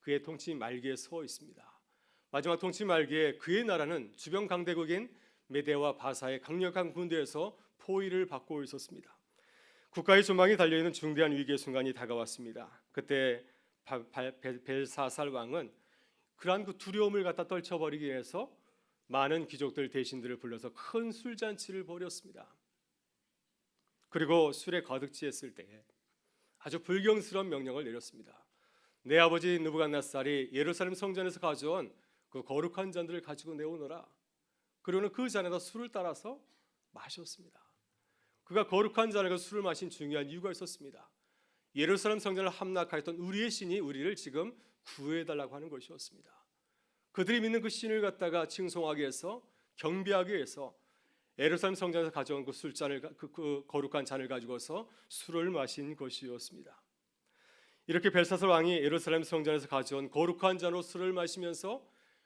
그의 통치 말기에 서 있습니다. 마지막 통치 말기에 그의 나라는 주변 강대국인 메데와 바사의 강력한 군대에서 포위를 받고 있었습니다. 국가의 조망이 달려있는 중대한 위기의 순간이 다가왔습니다. 그때 벨사살 왕은 그러한 그 두려움을 갖다 떨쳐버리기 위해서 많은 귀족들 대신들을 불러서 큰 술잔치를 벌였습니다. 그리고 술에 가득 취했을 때에 아주 불경스러운 명령을 내렸습니다. 내 아버지 느부갓네살이 예루살렘 성전에서 가져온 그 거룩한 잔들을 가지고 내오너라. 그리고는 그 잔에다 술을 따라서 마셨습니다. 그가 거룩한 잔에서 술을 마신 중요한 이유가 있었습니다. 예루살렘 성전을 함락하였던 우리의 신이 우리를 지금 구해달라고 하는 것이었습니다. 그들이 믿는 그 신을 갖다가 칭송하기 위해서, 경배하기 위해서 예루살렘 성전에서 가져온 그 술잔을, 그 거룩한 잔을 가지고서 술을 마신 것이었습니다. 이렇게 벨사살 왕이 예루살렘 성전에서 가져온 거룩한 잔으로 술을 마시면서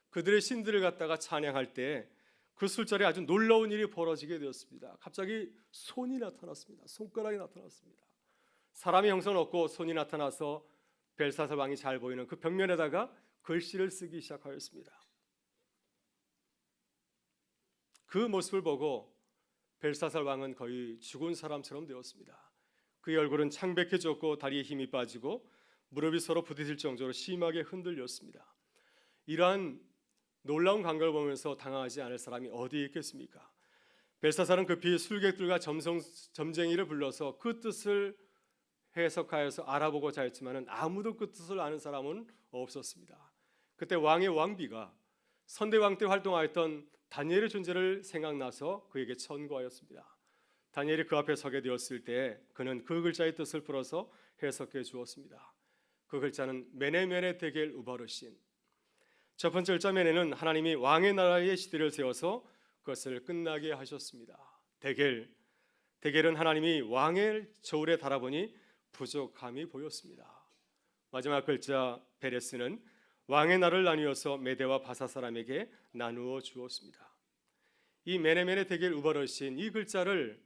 그들의 신들을 갖다가 찬양할 때 그 술자리에 아주 놀라운 일이 벌어지게 되었습니다. 갑자기 손이 나타났습니다. 손가락이 나타났습니다. 사람의 형상은 없고 손이 나타나서 벨사살 왕이 잘 보이는 그 벽면에다가 글씨를 쓰기 시작하였습니다. 그 모습을 보고 벨사살 왕은 거의 죽은 사람처럼 되었습니다. 그의 얼굴은 창백해졌고 다리에 힘이 빠지고 무릎이 서로 부딪힐 정도로 심하게 흔들렸습니다. 이러한 놀라운 광경을 보면서 당황하지 않을 사람이 어디에 있겠습니까? 벨사살은 급히 술객들과 점쟁이를 불러서 그 뜻을 해석하여서 알아보고자 했지만 아무도 그 뜻을 아는 사람은 없었습니다. 그때 왕의 왕비가 선대왕 때 활동하였던 다니엘의 존재를 생각나서 그에게 천거하였습니다. 다니엘이 그 앞에 서게 되었을 때 그는 그 글자의 뜻을 풀어서 해석해 주었습니다. 그 글자는 메네메네 데겔 우바르신. 첫 번째 글자 메네는 하나님이 왕의 나라의 시대를 세워서 그것을 끝나게 하셨습니다. 데겔은 하나님이 왕의 저울에 달아보니 부족함이 보였습니다. 마지막 글자 베레스는 왕의 날을 나누어서 메대와 바사 사람에게 나누어 주었습니다. 이 메네메네 데겔 우바르신 이 글자를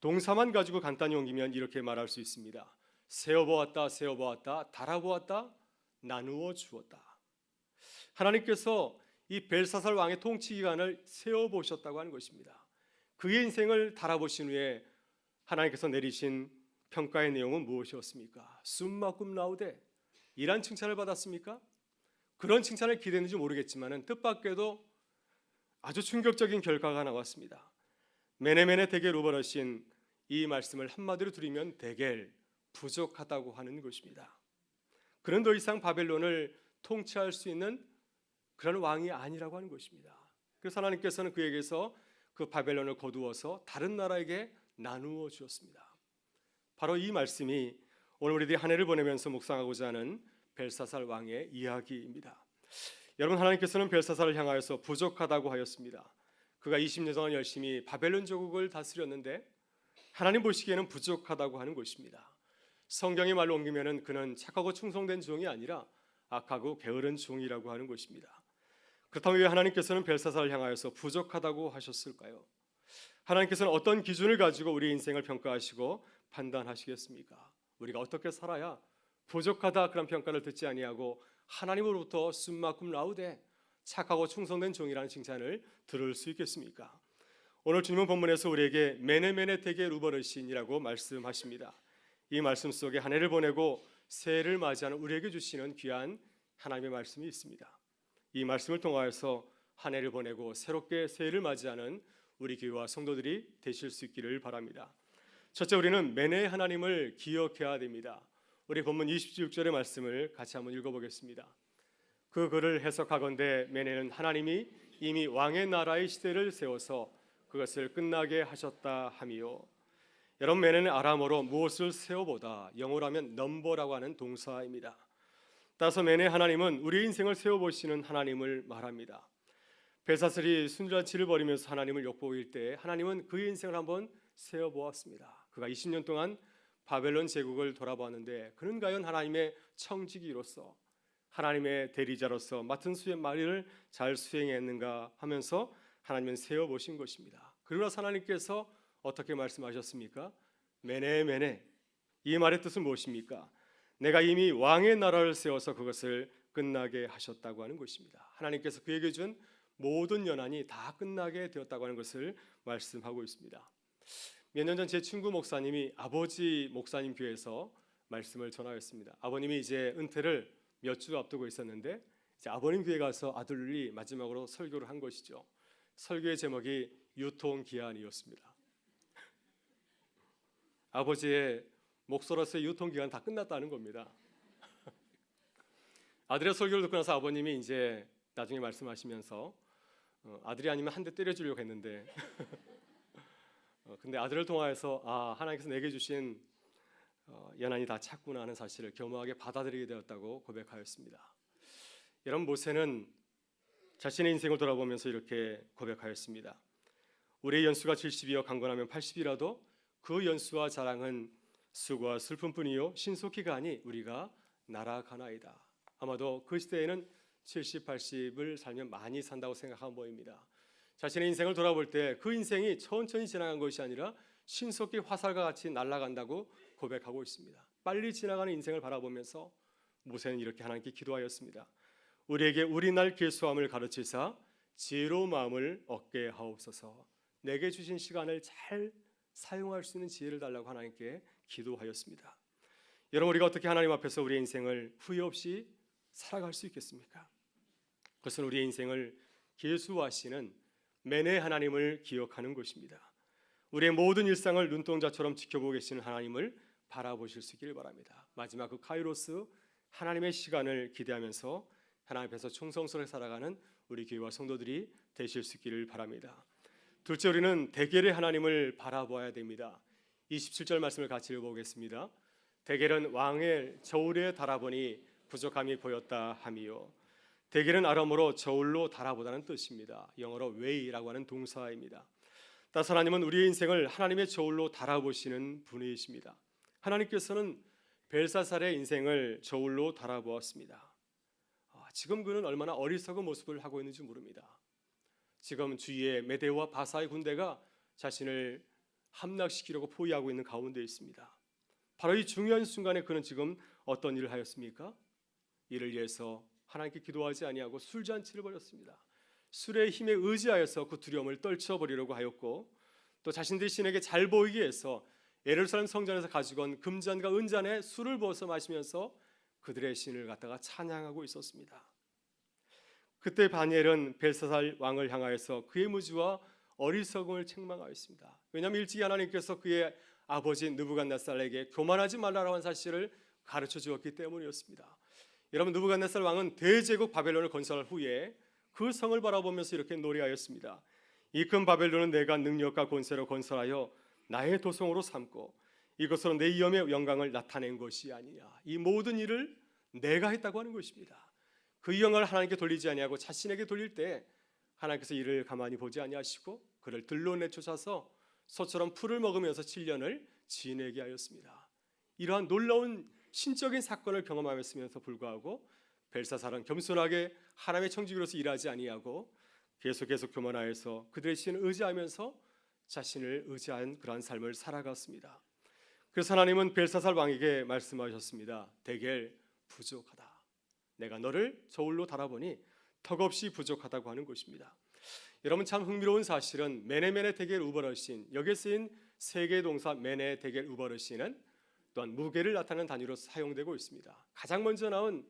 동사만 가지고 간단히 옮기면 이렇게 말할 수 있습니다. 세어보았다, 세어보았다, 달아보았다, 나누어 주었다. 하나님께서 이 벨사살 왕의 통치 기간을 세어보셨다고 하는 것입니다. 그의 인생을 달아보신 후에 하나님께서 내리신 평가의 내용은 무엇이었습니까? 숨마꿈 라우데, 이란 칭찬을 받았습니까? 그런 칭찬을 기대했는지 모르겠지만 뜻밖에도 아주 충격적인 결과가 나왔습니다. 메네메네 데겔 우바르신, 이 말씀을 한마디로 드리면 데겔, 부족하다고 하는 것입니다. 그는 더 이상 바벨론을 통치할 수 있는 그런 왕이 아니라고 하는 것입니다. 그래서 하나님께서는 그에게서 그 바벨론을 거두어서 다른 나라에게 나누어 주었습니다. 바로 이 말씀이 오늘 우리들이 한 해를 보내면서 묵상하고자 하는 벨사살 왕의 이야기입니다. 여러분, 하나님께서는 벨사살을 향하여서 부족하다고 하였습니다. 그가 20년 동안 열심히 바벨론 제국을 다스렸는데 하나님 보시기에는 부족하다고 하는 것입니다. 성경의 말로 옮기면은 그는 착하고 충성된 종이 아니라 악하고 게으른 종이라고 하는 것입니다. 그렇다면 왜 하나님께서는 벨사살을 향하여서 부족하다고 하셨을까요? 하나님께서는 어떤 기준을 가지고 우리 인생을 평가하시고 판단하시겠습니까? 우리가 어떻게 살아야 부족하다 그런 평가를 듣지 아니하고 하나님으로부터 숨마꿈 라우데, 착하고 충성된 종이라는 칭찬을 들을 수 있겠습니까? 오늘 주님은 본문에서 우리에게 메네메네 데겔 우바르신이라고 말씀하십니다. 이 말씀 속에 한 해를 보내고 새해를 맞이하는 우리에게 주시는 귀한 하나님의 말씀이 있습니다. 이 말씀을 통하여서 한 해를 보내고 새롭게 새해를 맞이하는 우리 교회와 성도들이 되실 수 있기를 바랍니다. 첫째, 우리는 메네 하나님을 기억해야 됩니다. 우리 본문 26절의 말씀을 같이 한번 읽어보겠습니다. 그 글을 해석하건대 메네는 하나님이 이미 왕의 나라의 시대를 세워서 그것을 끝나게 하셨다 함이요. 여러분, 메네는 아람어로 무엇을 세워보다, 영어로 하면 넘버라고 하는 동사입니다. 따라서 메네 하나님은 우리 인생을 세워보시는 하나님을 말합니다. 벨사살이 순잔치를 벌이면서 하나님을 엿보일 때 하나님은 그의 인생을 한번 세워보았습니다. 그가 20년 동안 바벨론 제국을 돌아보았는데 그는 과연 하나님의 청지기로서, 하나님의 대리자로서 맡은 수의 말을 잘 수행했는가 하면서 하나님은 세워보신 것입니다. 그러나 하나님께서 어떻게 말씀하셨습니까? 메네 메네, 이 말의 뜻은 무엇입니까? 내가 이미 왕의 나라를 세워서 그것을 끝나게 하셨다고 하는 것입니다. 하나님께서 그에게 준 모든 연한이 다 끝나게 되었다고 하는 것을 말씀하고 있습니다. 몇 년 전 제 친구 목사님이 아버지 목사님 교회에서 말씀을 전하였습니다. 아버님이 이제 은퇴를 몇 주 앞두고 있었는데 이제 아버님 교회 가서 아들이 마지막으로 설교를 한 것이죠. 설교의 제목이 유통기한이었습니다. 아버지의 목사로서의 유통기한 다 끝났다는 겁니다. 아들의 설교를 듣고 나서 아버님이 이제 나중에 말씀하시면서 아들이 아니면 한 대 때려주려고 했는데 근데 아들을 통하여서 하나님께서 내게 주신 연한이 다 찼구나 하는 사실을 겸허하게 받아들이게 되었다고 고백하였습니다. 여러분, 모세는 자신의 인생을 돌아보면서 이렇게 고백하였습니다. 우리의 연수가 70이여 강건하면 80이라도 그 연수와 자랑은 수고와 슬픔뿐이요 신속히 가니 우리가 날아가나이다. 아마도 그 시대에는 70, 80을 살면 많이 산다고 생각한 모입니다. 자신의 인생을 돌아볼 때 그 인생이 천천히 지나간 것이 아니라 신속히 화살과 같이 날아간다고 고백하고 있습니다. 빨리 지나가는 인생을 바라보면서 모세는 이렇게 하나님께 기도하였습니다. 우리에게 우리 날 계수함을 가르치사 지혜로운 마음을 얻게 하옵소서. 내게 주신 시간을 잘 사용할 수 있는 지혜를 달라고 하나님께 기도하였습니다. 여러분, 우리가 어떻게 하나님 앞에서 우리의 인생을 후회 없이 살아갈 수 있겠습니까? 그것은 우리의 인생을 계수하시는 매내 하나님을 기억하는 것입니다. 우리의 모든 일상을 눈동자처럼 지켜보고 계시는 하나님을 바라보실 수 있기를 바랍니다. 마지막 그 카이로스 하나님의 시간을 기대하면서 하나님 앞에서 충성스럽게 살아가는 우리 교회와 성도들이 되실 수 있기를 바랍니다. 둘째, 우리는 대결의 하나님을 바라보아야 됩니다. 27절 말씀을 같이 읽어보겠습니다. 대결은 왕의 저울에 달아보니 부족함이 보였다 함이요. 대결은 아람어로 저울로 달아보다는 뜻입니다. 영어로 weigh라고 하는 동사입니다. 따라서 하나님은 우리의 인생을 하나님의 저울로 달아보시는 분이십니다. 하나님께서는 벨사살의 인생을 저울로 달아보았습니다. 지금 그는 얼마나 어리석은 모습을 하고 있는지 모릅니다. 지금 주위에 메대와 바사의 군대가 자신을 함락시키려고 포위하고 있는 가운데 있습니다. 바로 이 중요한 순간에 그는 지금 어떤 일을 하였습니까? 이를 위해서 하나님께 기도하지 아니하고 술잔치를 벌였습니다. 술의 힘에 의지하여서 그 두려움을 떨쳐버리려고 하였고, 또 자신들이 신에게 잘 보이기 위해서 예루살렘 성전에서 가지고 온 금잔과 은잔에 술을 부어서 마시면서 그들의 신을 갖다가 찬양하고 있었습니다. 그때 다니엘은 벨사살 왕을 향하여서 그의 무지와 어리석음을 책망하였습니다. 왜냐하면 일찍이 하나님께서 그의 아버지 느부갓네살에게 교만하지 말라라고 한 사실을 가르쳐 주었기 때문이었습니다. 여러분, 느부갓네살 왕은 대제국 바벨론을 건설할 후에 그 성을 바라보면서 이렇게 노래하였습니다. 이 큰 바벨론은 내가 능력과 권세로 건설하여 나의 도성으로 삼고 이것으로 내 이름의 영광을 나타낸 것이 아니냐. 이 모든 일을 내가 했다고 하는 것입니다. 그 영광을 하나님께 돌리지 아니하고 자신에게 돌릴 때 하나님께서 이를 가만히 보지 아니하시고 그를 들로 내쫓아서 소처럼 풀을 먹으면서 7년을 지내게 하였습니다. 이러한 놀라운 신적인 사건을 경험하였으면서 불구하고 벨사살은 겸손하게 하나님의 청지기로서 일하지 아니하고 계속 교만하여서 그들의 신을 의지하면서 자신을 의지한 그러한 삶을 살아갔습니다. 그래서 하나님은 벨사살 왕에게 말씀하셨습니다. 대개 부족하다. 내가 너를 저울로 달아보니 턱없이 부족하다고 하는 것입니다. 여러분, 참 흥미로운 사실은 메네메네 대겔 우버러신, 여기에 쓰인 세 개의 동사 메네 대겔 우버러신은 또한 무게를 나타내는 단위로 사용되고 있습니다. 가장 먼저 나온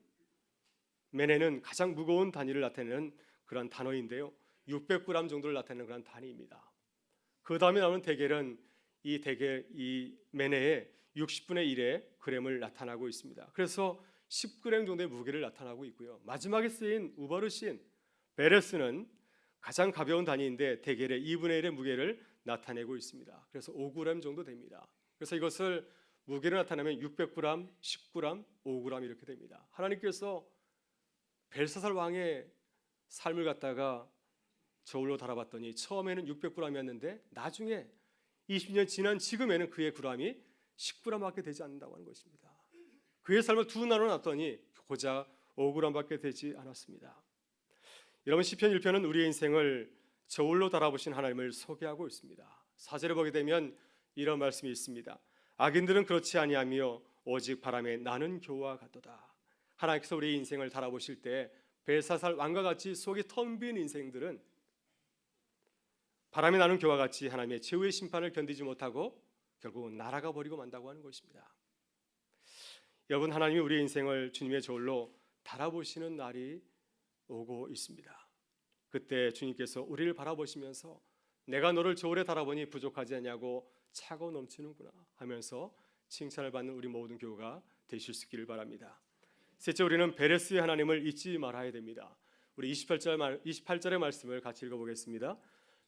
메네는 가장 무거운 단위를 나타내는 그런 단어인데요, 600g 정도를 나타내는 그런 단위입니다. 그 다음에 나오는 대겔은 이 메네의 60분의 1의 그램을 나타나고 있습니다. 그래서 10g 정도의 무게를 나타나고 있고요. 마지막에 쓰인 우버르신 베레스는 가장 가벼운 단위인데 대겔의 2분의 1의 무게를 나타내고 있습니다. 그래서 5g 정도 됩니다. 그래서 이것을 무게를 나타내면 600g, 10g, 5g 이렇게 됩니다. 하나님께서 벨사살 왕의 삶을 갖다가 저울로 달아봤더니 처음에는 600g이었는데 나중에 20년 지난 지금에는 그의 g이 10g밖에 되지 않는다고 하는 것입니다. 그의 삶을 두 나눠놨더니 고작 5g밖에 되지 않았습니다. 여러분, 시편 1편은 우리의 인생을 저울로 달아보신 하나님을 소개하고 있습니다. 4절에 보게 되면 이런 말씀이 있습니다. 악인들은 그렇지 아니하며 오직 바람에 나는 교와 같도다. 하나님께서 우리의 인생을 달아보실 때 벨사살 왕과 같이 속이 텅 빈 인생들은 바람에 나는 교와 같이 하나님의 최후의 심판을 견디지 못하고 결국은 날아가 버리고 만다고 하는 것입니다. 여러분, 하나님이 우리의 인생을 주님의 저울로 달아보시는 날이 오고 있습니다. 그때 주님께서 우리를 바라보시면서 내가 너를 저울에 달아보니 부족하지 않냐고 차고 넘치는구나 하면서 칭찬을 받는 우리 모든 교우가 되실 수 있기를 바랍니다. 셋째, 우리는 베레스의 하나님을 잊지 말아야 됩니다. 우리 28절의 말씀을 같이 읽어보겠습니다.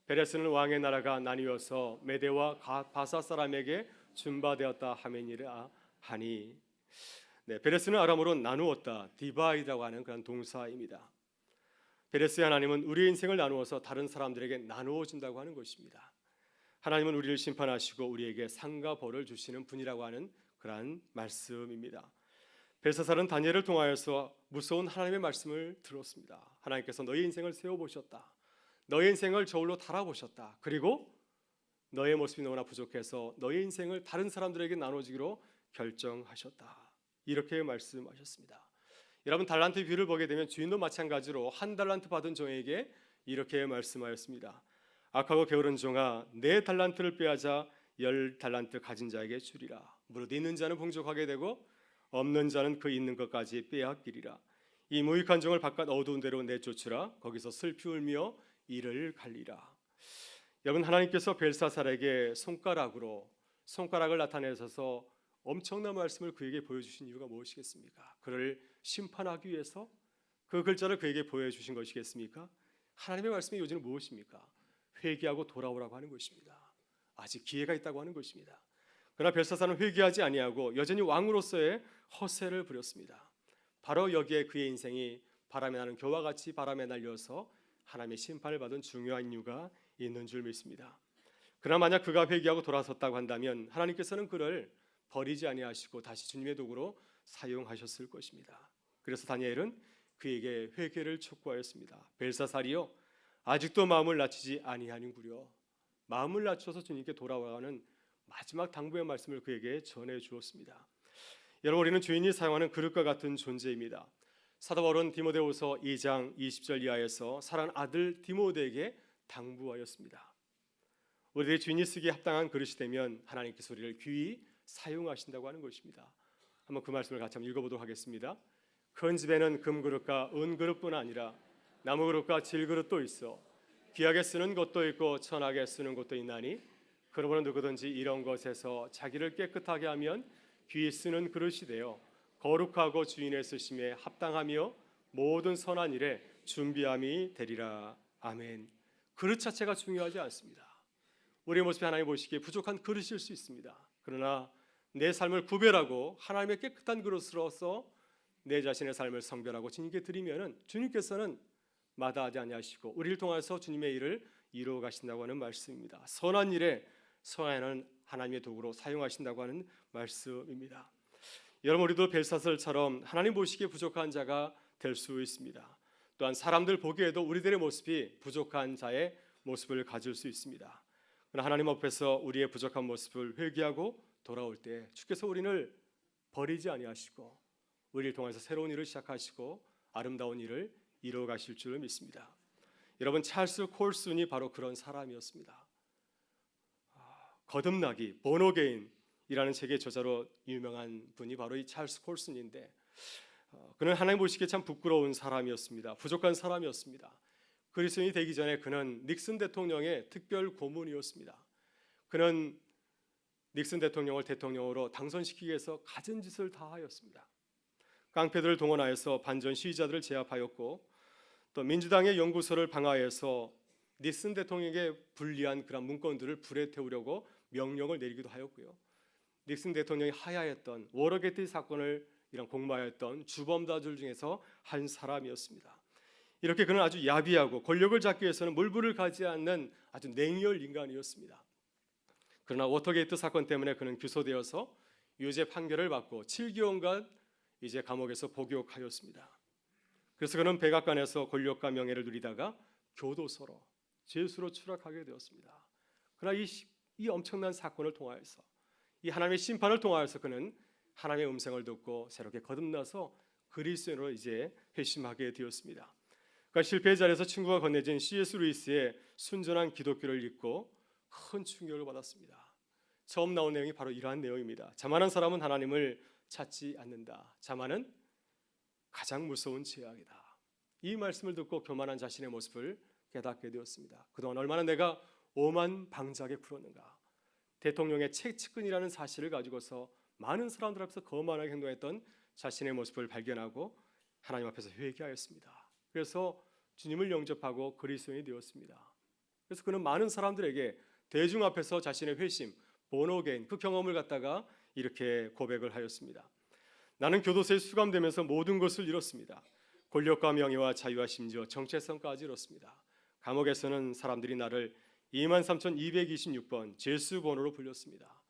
베레스는 왕의 나라가 나뉘어서 메대와 바사 사람에게 준바되었다 하매니라 하니. 네, 베레스는 아람어로 나누었다, 디바이드라고 하는 그런 동사입니다. 베레스의 하나님은 우리의 인생을 나누어서 다른 사람들에게 나누어 준다고 하는 것입니다. 하나님은 우리를 심판하시고 우리에게 상과 벌을 주시는 분이라고 하는 그러한 말씀입니다. 벨사살은 다니엘을 통하여서 무서운 하나님의 말씀을 들었습니다. 하나님께서 너의 인생을 세워보셨다. 너의 인생을 저울로 달아보셨다. 그리고 너의 모습이 너무나 부족해서 너의 인생을 다른 사람들에게 나눠주기로 결정하셨다. 이렇게 말씀하셨습니다. 여러분, 달란트 비유를 보게 되면 주인도 마찬가지로 한 달란트 받은 종에게 이렇게 말씀하였습니다. 악하고 게으른 종아, 내 달란트를 빼앗아 10달란트 가진 자에게 주리라. 무릇 있는 자는 풍족하게 되고 없는 자는 그 있는 것까지 빼앗기리라. 이 무익한 종을 바깥 어두운 데로 내쫓으라. 거기서 슬피 울며 이를 갈리라. 여러분, 하나님께서 벨사살에게 손가락을 나타내셔서 엄청난 말씀을 그에게 보여주신 이유가 무엇이겠습니까? 그를 심판하기 위해서 그 글자를 그에게 보여주신 것이겠습니까? 하나님의 말씀의 요지는 무엇입니까? 회개하고 돌아오라고 하는 것입니다. 아직 기회가 있다고 하는 것입니다. 그러나 벨사살은 회개하지 아니하고 여전히 왕으로서의 허세를 부렸습니다. 바로 여기에 그의 인생이 바람에 나는 겨와 같이 바람에 날려서 하나님의 심판을 받은 중요한 이유가 있는 줄 믿습니다. 그러나 만약 그가 회개하고 돌아섰다고 한다면 하나님께서는 그를 버리지 아니하시고 다시 주님의 도구로 사용하셨을 것입니다. 그래서 다니엘은 그에게 회개를 촉구하였습니다. 벨사살이여, 아직도 마음을 낮추지 아니하는구려. 마음을 낮춰서 주님께 돌아와가는 마지막 당부의 말씀을 그에게 전해 주었습니다. 여러분, 우리는 주인이 사용하는 그릇과 같은 존재입니다. 사도 바울은 디모데후서 2장 20절 이하에서 사랑하는 아들 디모데에게 당부하였습니다. 우리들의 주인이 쓰기에 합당한 그릇이 되면 하나님께서 우리를 귀히 사용하신다고 하는 것입니다. 한번 그 말씀을 같이 한번 읽어보도록 하겠습니다. 큰 집에는 금그릇과 은그릇뿐 아니라 나무그릇과 질그릇도 있어 귀하게 쓰는 것도 있고 천하게 쓰는 것도 있나니 그러므로 누구든지 이런 것에서 자기를 깨끗하게 하면 귀히 쓰는 그릇이 되어 거룩하고 주인의 쓰심에 합당하며 모든 선한 일에 준비함이 되리라. 아멘. 그릇 자체가 중요하지 않습니다. 우리의 모습이 하나님 보시기에 부족한 그릇일 수 있습니다. 그러나 내 삶을 구별하고 하나님의 깨끗한 그릇으로서 내 자신의 삶을 성별하고 주님께 드리면은 주님께서는 마다하지 아니하시고 우리를 통해서 주님의 일을 이루어 가신다고 하는 말씀입니다. 선한 일에 선한 하나님의 도구로 사용하신다고 하는 말씀입니다. 여러분, 우리도 벨사살처럼 하나님 보시기에 부족한 자가 될 수 있습니다. 또한 사람들 보기에도 우리들의 모습이 부족한 자의 모습을 가질 수 있습니다. 그러나 하나님 앞에서 우리의 부족한 모습을 회개하고 돌아올 때 주께서 우리를 버리지 아니하시고 우리를 통해서 새로운 일을 시작하시고 아름다운 일을 이루어 가실 줄 믿습니다. 여러분, 찰스 콜슨이 바로 그런 사람이었습니다. 거듭나기, 본어게인이라는 책의 저자로 유명한 분이 바로 이 찰스 콜슨인데 그는 하나님 보시기에 참 부끄러운 사람이었습니다. 부족한 사람이었습니다. 그리스도인이 되기 전에 그는 닉슨 대통령의 특별 고문이었습니다. 그는 닉슨 대통령을 대통령으로 당선시키기 위해서 갖은 짓을 다 하였습니다. 깡패들을 동원하여서 반전 시위자들을 제압하였고 또 민주당의 연구소를 방화해서 닉슨 대통령에게 불리한 그런 문건들을 불에 태우려고 명령을 내리기도 하였고요. 닉슨 대통령이 하야했던 워터게이트 사건을 이런 공모하였던 주범자들 중에서 한 사람이었습니다. 이렇게 그는 아주 야비하고 권력을 잡기 위해서는 물불을 가지 않는 아주 냉혈 인간이었습니다. 그러나 워터게이트 사건 때문에 그는 기소되어서 유죄 판결을 받고 7개월간 이제 감옥에서 복역하였습니다. 그래서 그는 백악관에서 권력과 명예를 누리다가 교도소로 죄수로 추락하게 되었습니다. 그러나 이 엄청난 사건을 통하여서 이 하나님의 심판을 통하여서 그는 하나님의 음성을 듣고 새롭게 거듭나서 그리스도인으로 이제 회심하게 되었습니다. 그러니까 실패의 자리에서 친구가 건네진 C.S. 루이스의 순전한 기독교를 읽고 큰 충격을 받았습니다. 처음 나온 내용이 바로 이러한 내용입니다. 자만한 사람은 하나님을 찾지 않는다. 자만은 가장 무서운 죄악이다. 이 말씀을 듣고 교만한 자신의 모습을 깨닫게 되었습니다. 그동안 얼마나 내가 오만방자하게 굴었는가. 대통령의 책측근이라는 사실을 가지고서 많은 사람들 앞에서 거만하게 행동했던 자신의 모습을 발견하고 하나님 앞에서 회개하였습니다. 그래서 주님을 영접하고 그리스도인이 되었습니다. 그래서 그는 많은 사람들에게 대중 앞에서 자신의 회심, 본어게인 그 경험을 갖다가 이렇게 고백을 하였습니다. 나는 교도소에 수감되면서 모든 것을 잃었습니다. 권력과 명예와 자유와 심지어 정체성까지 잃었습니다. 감옥에서는 사람들이 나를 23,226번 죄수번호로 불렸습니다.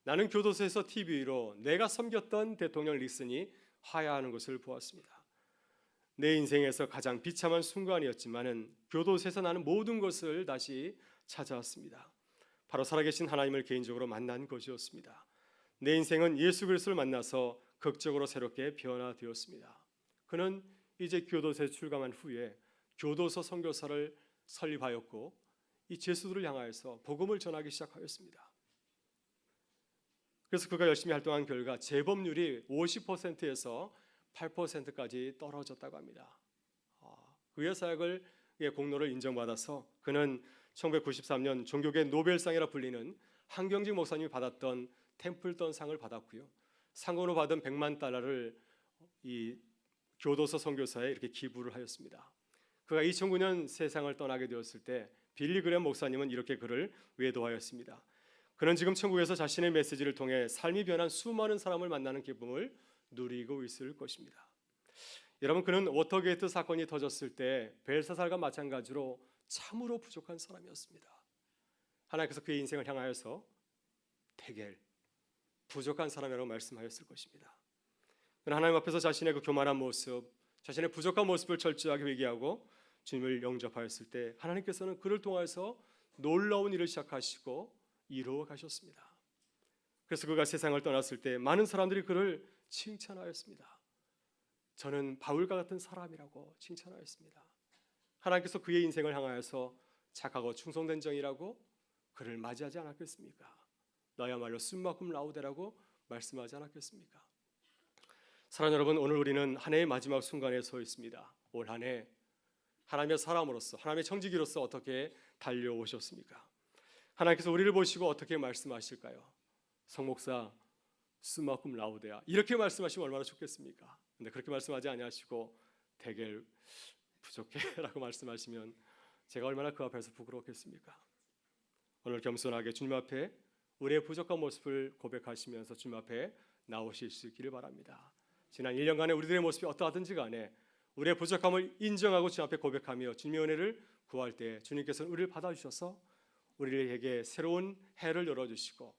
나는 교도소에서 TV로 내가 섬겼던 대통령 닉슨이 하야하는 것을 보았습니다. 내 인생에서 가장 비참한 순간이었지만은 교도소에서 나는 모든 것을 다시 찾아왔습니다. 바로 살아계신 하나님을 개인적으로 만난 것이었습니다. 내 인생은 예수 그리스도를 만나서 극적으로 새롭게 변화되었습니다. 그는 이제 교도소에 출감한 후에 교도소 선교사를 설립하였고 이 죄수들을 향하여서 복음을 전하기 시작하였습니다. 그래서 그가 열심히 활동한 결과 재범률이 50%에서 8%까지 떨어졌다고 합니다. 그의 사역을 공로를 인정받아서 그는 1993년 종교계 노벨상이라 불리는 한경직 목사님이 받았던 템플턴 상을 받았고요. 상금으로 받은 100만 달러를 이 교도소 선교사에 이렇게 기부를 하였습니다. 그가 2009년 세상을 떠나게 되었을 때 빌리 그램 목사님은 이렇게 그를 외도하였습니다. 그는 지금 천국에서 자신의 메시지를 통해 삶이 변한 수많은 사람을 만나는 기쁨을 누리고 있을 것입니다. 여러분, 그는 워터게이트 사건이 터졌을 때 벨사살과 마찬가지로 참으로 부족한 사람이었습니다. 하나님께서 그의 인생을 향하여서 대개 부족한 사람이라고 말씀하였을 것입니다. 그는 하나님 앞에서 자신의 그 교만한 모습, 자신의 부족한 모습을 철저하게 회개하고 주님을 영접하였을 때 하나님께서는 그를 통해서 놀라운 일을 시작하시고 이루어 가셨습니다. 그래서 그가 세상을 떠났을 때 많은 사람들이 그를 칭찬하였습니다. 저는 바울과 같은 사람이라고 칭찬하였습니다. 하나님께서 그의 인생을 향하여서 착하고 충성된 정이라고 그를 맞이하지 않았겠습니까? 너야말로 숨만큼 라우데라고 말씀하지 않았겠습니까? 사랑하는 여러분, 오늘 우리는 한 해의 마지막 순간에 서 있습니다. 올 한 해 하나님의 사람으로서, 하나님의 청지기로서 어떻게 달려오셨습니까? 하나님께서 우리를 보시고 어떻게 말씀하실까요? 성목사 숨만큼 라우데야 이렇게 말씀하시면 얼마나 좋겠습니까? 근데 그렇게 말씀하지 아니하시고 대개 부족해라고 말씀하시면 제가 얼마나 그 앞에서 부끄럽겠습니까? 오늘 겸손하게 주님 앞에 우리의 부족한 모습을 고백하시면서 주님 앞에 나오실 수 있기를 바랍니다. 지난 1년간의 우리들의 모습이 어떠하든지 간에 우리의 부족함을 인정하고 주님 앞에 고백하며 주님의 은혜를 구할 때 주님께서는 우리를 받아주셔서 우리에게 새로운 해를 열어주시고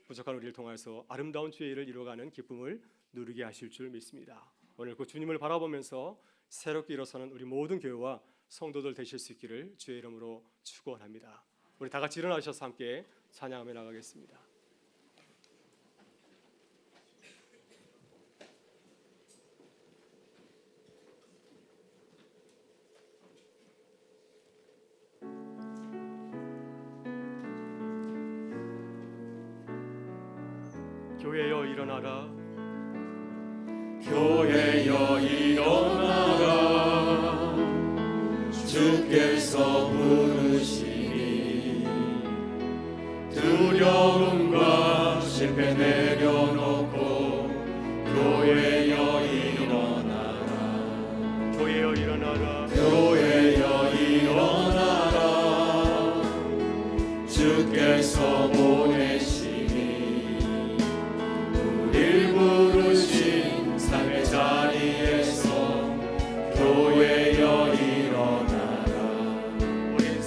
부족한 우리를 통해서 아름다운 주의 일을 이루어가는 기쁨을 누리게 하실 줄 믿습니다. 오늘 그 주님을 바라보면서 새롭게 일어서는 우리 모든 교회와 성도들 되실 수 있기를 주의 이름으로 축원합니다. 우리 다 같이 일어나셔서 함께 찬양하며 나가겠습니다. 교회여 일어나라, 교회여 일어나라, 주께서 부르시니 두려움과 실패 내려놓고 교회여 일어나라, 교회여 일어나라, 교회여 일어나라, 주께서 보내시니 우릴 부르신 삶의 자리에서 교회여 일어나라, 우리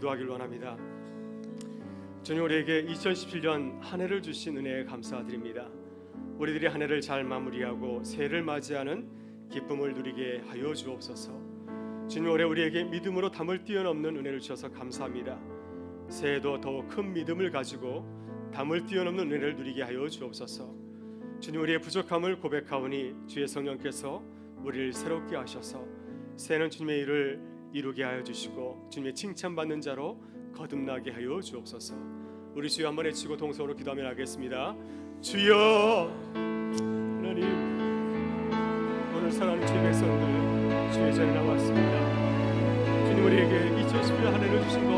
기도하길 원합니다. 주님, 우리에게 2017년 한 해를 주신 은혜에 감사드립니다. 우리들이 한 해를 잘 마무리하고 새해를 맞이하는 기쁨을 누리게 하여 주옵소서. 주님, 올해 우리에게 믿음으로 담을 뛰어넘는 은혜를 주셔서 감사합니다. 새해도 더욱 큰 믿음을 가지고 담을 뛰어넘는 은혜를 누리게 하여 주옵소서. 주님, 우리의 부족함을 고백하오니 주의 성령께서 우리를 새롭게 하셔서 새해는 주님의 일을 이루게 하여 주시고 주님의 칭찬받는 자로 거듭나게 하여 주옵소서. 우리 주여 한번 외치고 동성으로 기도하며 하겠습니다. 주여, 하나님, 오늘 사랑하는 주의 백성들 주의 전에 나왔습니다. 주님, 우리에게 2011년 한 해를 주신 것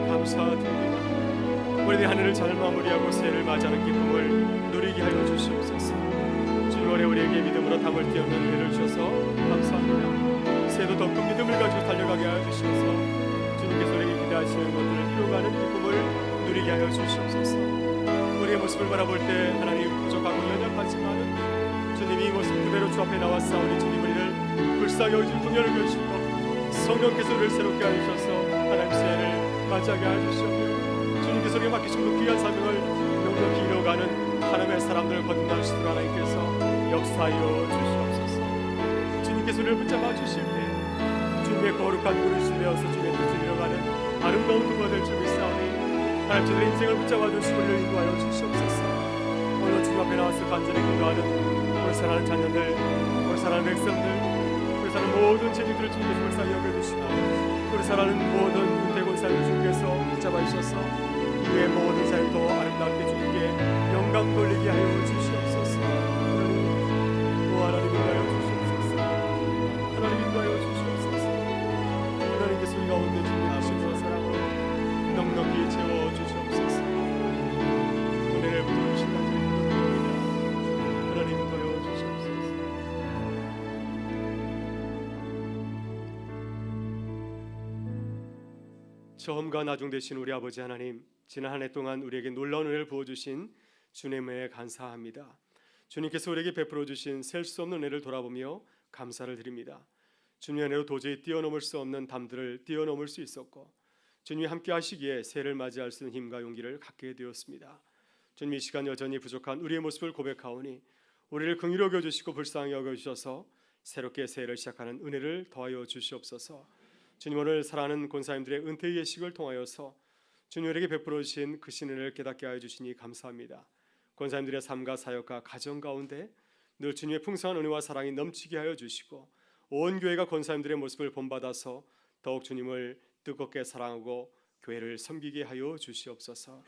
감사드립니다. 우리의 한 해를 잘 마무리하고 새해를 맞이하는 기쁨을 누리게 하여 주시옵소서. 주님, 올해 우리에게 믿음으로 담을 뛰어넘는 은혜를 주셔서 감사합니다. 새해도 더 큰 믿음을 가지고 달려가게 하여 주시옵소서. 주님께서 우리에게 기대하시는 것들을 이루어가는 기쁨을 누리게 하여 주시옵소서. 우리의 모습을 바라볼 때 하나님 부족하고 연약하지만 주님이 이 모습 그대로 주 앞에 나왔사오니 주님, 우리를 불쌍히 여기실 분별을 주시고 성령께서 우리를 새롭게 하여 주셔서 하나님 새해를 맞이하게 하여 주시옵소서. 주님께서 우리에게 맡기신 그 귀한 사명을 넉넉히 이루어가는 하나님의 사람들을 거듭나시도록 하나님께서 역사하여 주시옵소서. 주님께서 우리를 붙잡아 주실 때 주님의 거룩한 그릇이 되어서 주님의 뜻을 이뤄가는 아름다운 도가 될 줄 믿사오니 하나님, 저들의 인생을 붙잡아 주시고 우리를 인도하여 주시옵소서. 오늘 주님 앞에 나와서 간절히 기도하는 우리 사랑하는 자녀들, 우리 사랑하는 백성들, 우리 사랑하는 모든 재직들을 주님께서 불쌍히 여겨주시고 우리 사랑하는 모든 은퇴 권사를 주님께서 붙잡아 주셔서 이후의 모든 삶 더 아름답게 주님께 영광 돌리게 하여 주시옵소서. 하나님 인도하여 주시옵소서. 하나님 인도하여 주시옵소서. 하나님께서 우리 가운데 주님의 사랑으로 넉넉히 채워 주시옵소서. 은혜를 부어주신 간절히 기도드립니다. 하나님 인도하여 주시옵소서. 처음과 나중 되신 우리 아버지 하나님, 지난 한 해 동안 우리에게 놀라운 은혜를 부어주신 주님에 감사합니다. 주님께서 우리에게 베풀어 주신 셀 수 없는 은혜를 돌아보며 감사를 드립니다. 주님의 은혜로 도저히 뛰어넘을 수 없는 담들을 뛰어넘을 수 있었고 주님이 함께 하시기에 새해를 맞이할 수 있는 힘과 용기를 갖게 되었습니다. 주님, 이 시간 여전히 부족한 우리의 모습을 고백하오니 우리를 긍휼히 여겨주시고 불쌍히 여겨주셔서 새롭게 새해를 시작하는 은혜를 더하여 주시옵소서. 주님, 오늘 사랑하는 권사님들의 은퇴 예식을 통하여서 주님에게 베풀어 주신 그 신은혜를 깨닫게 하여 주시니 감사합니다. 권사님들의 삶과 사역과 가정 가운데 늘 주님의 풍성한 은혜와 사랑이 넘치게 하여 주시고 온 교회가 권사님들의 모습을 본받아서 더욱 주님을 뜨겁게 사랑하고 교회를 섬기게 하여 주시옵소서.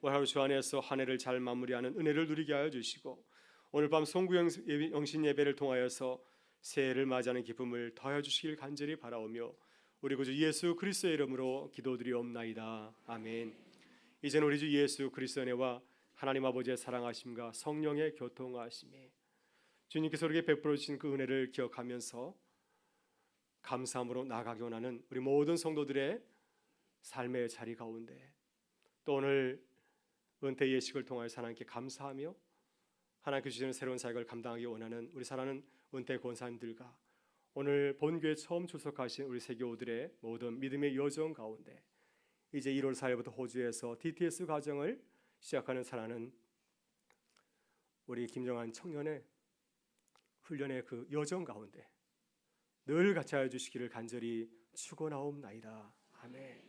오늘 하루 주 안에서 한 해를 잘 마무리하는 은혜를 누리게 하여 주시고 오늘 밤 송구 영신 예배를 통하여서 새해를 맞이하는 기쁨을 더하여 주시길 간절히 바라오며 우리 구주 예수 그리스도의 이름으로 기도드리옵나이다. 아멘. 이제는 우리 주 예수 그리스도의 은혜와 하나님 아버지의 사랑하심과 성령의 교통하심에 주님께서 우리에게 베풀어 주신 그 은혜를 기억하면서 감사함으로 나아가기 원하는 우리 모든 성도들의 삶의 자리 가운데 또 오늘 은퇴 예식을 통하여 하나님께 감사하며 하나님께 주시는 새로운 사역을 감당하기 원하는 우리 사랑하는 은퇴 권사님들과 오늘 본교회 처음 출석하신 우리 세교우들의 모든 믿음의 여정 가운데 이제 1월 4일부터 호주에서 DTS 과정을 시작하는 사랑하는 우리 김정한 청년의 훈련의 그 여정 가운데 늘 같이 하여 주시기를 간절히 축원하옵나이다. 아멘.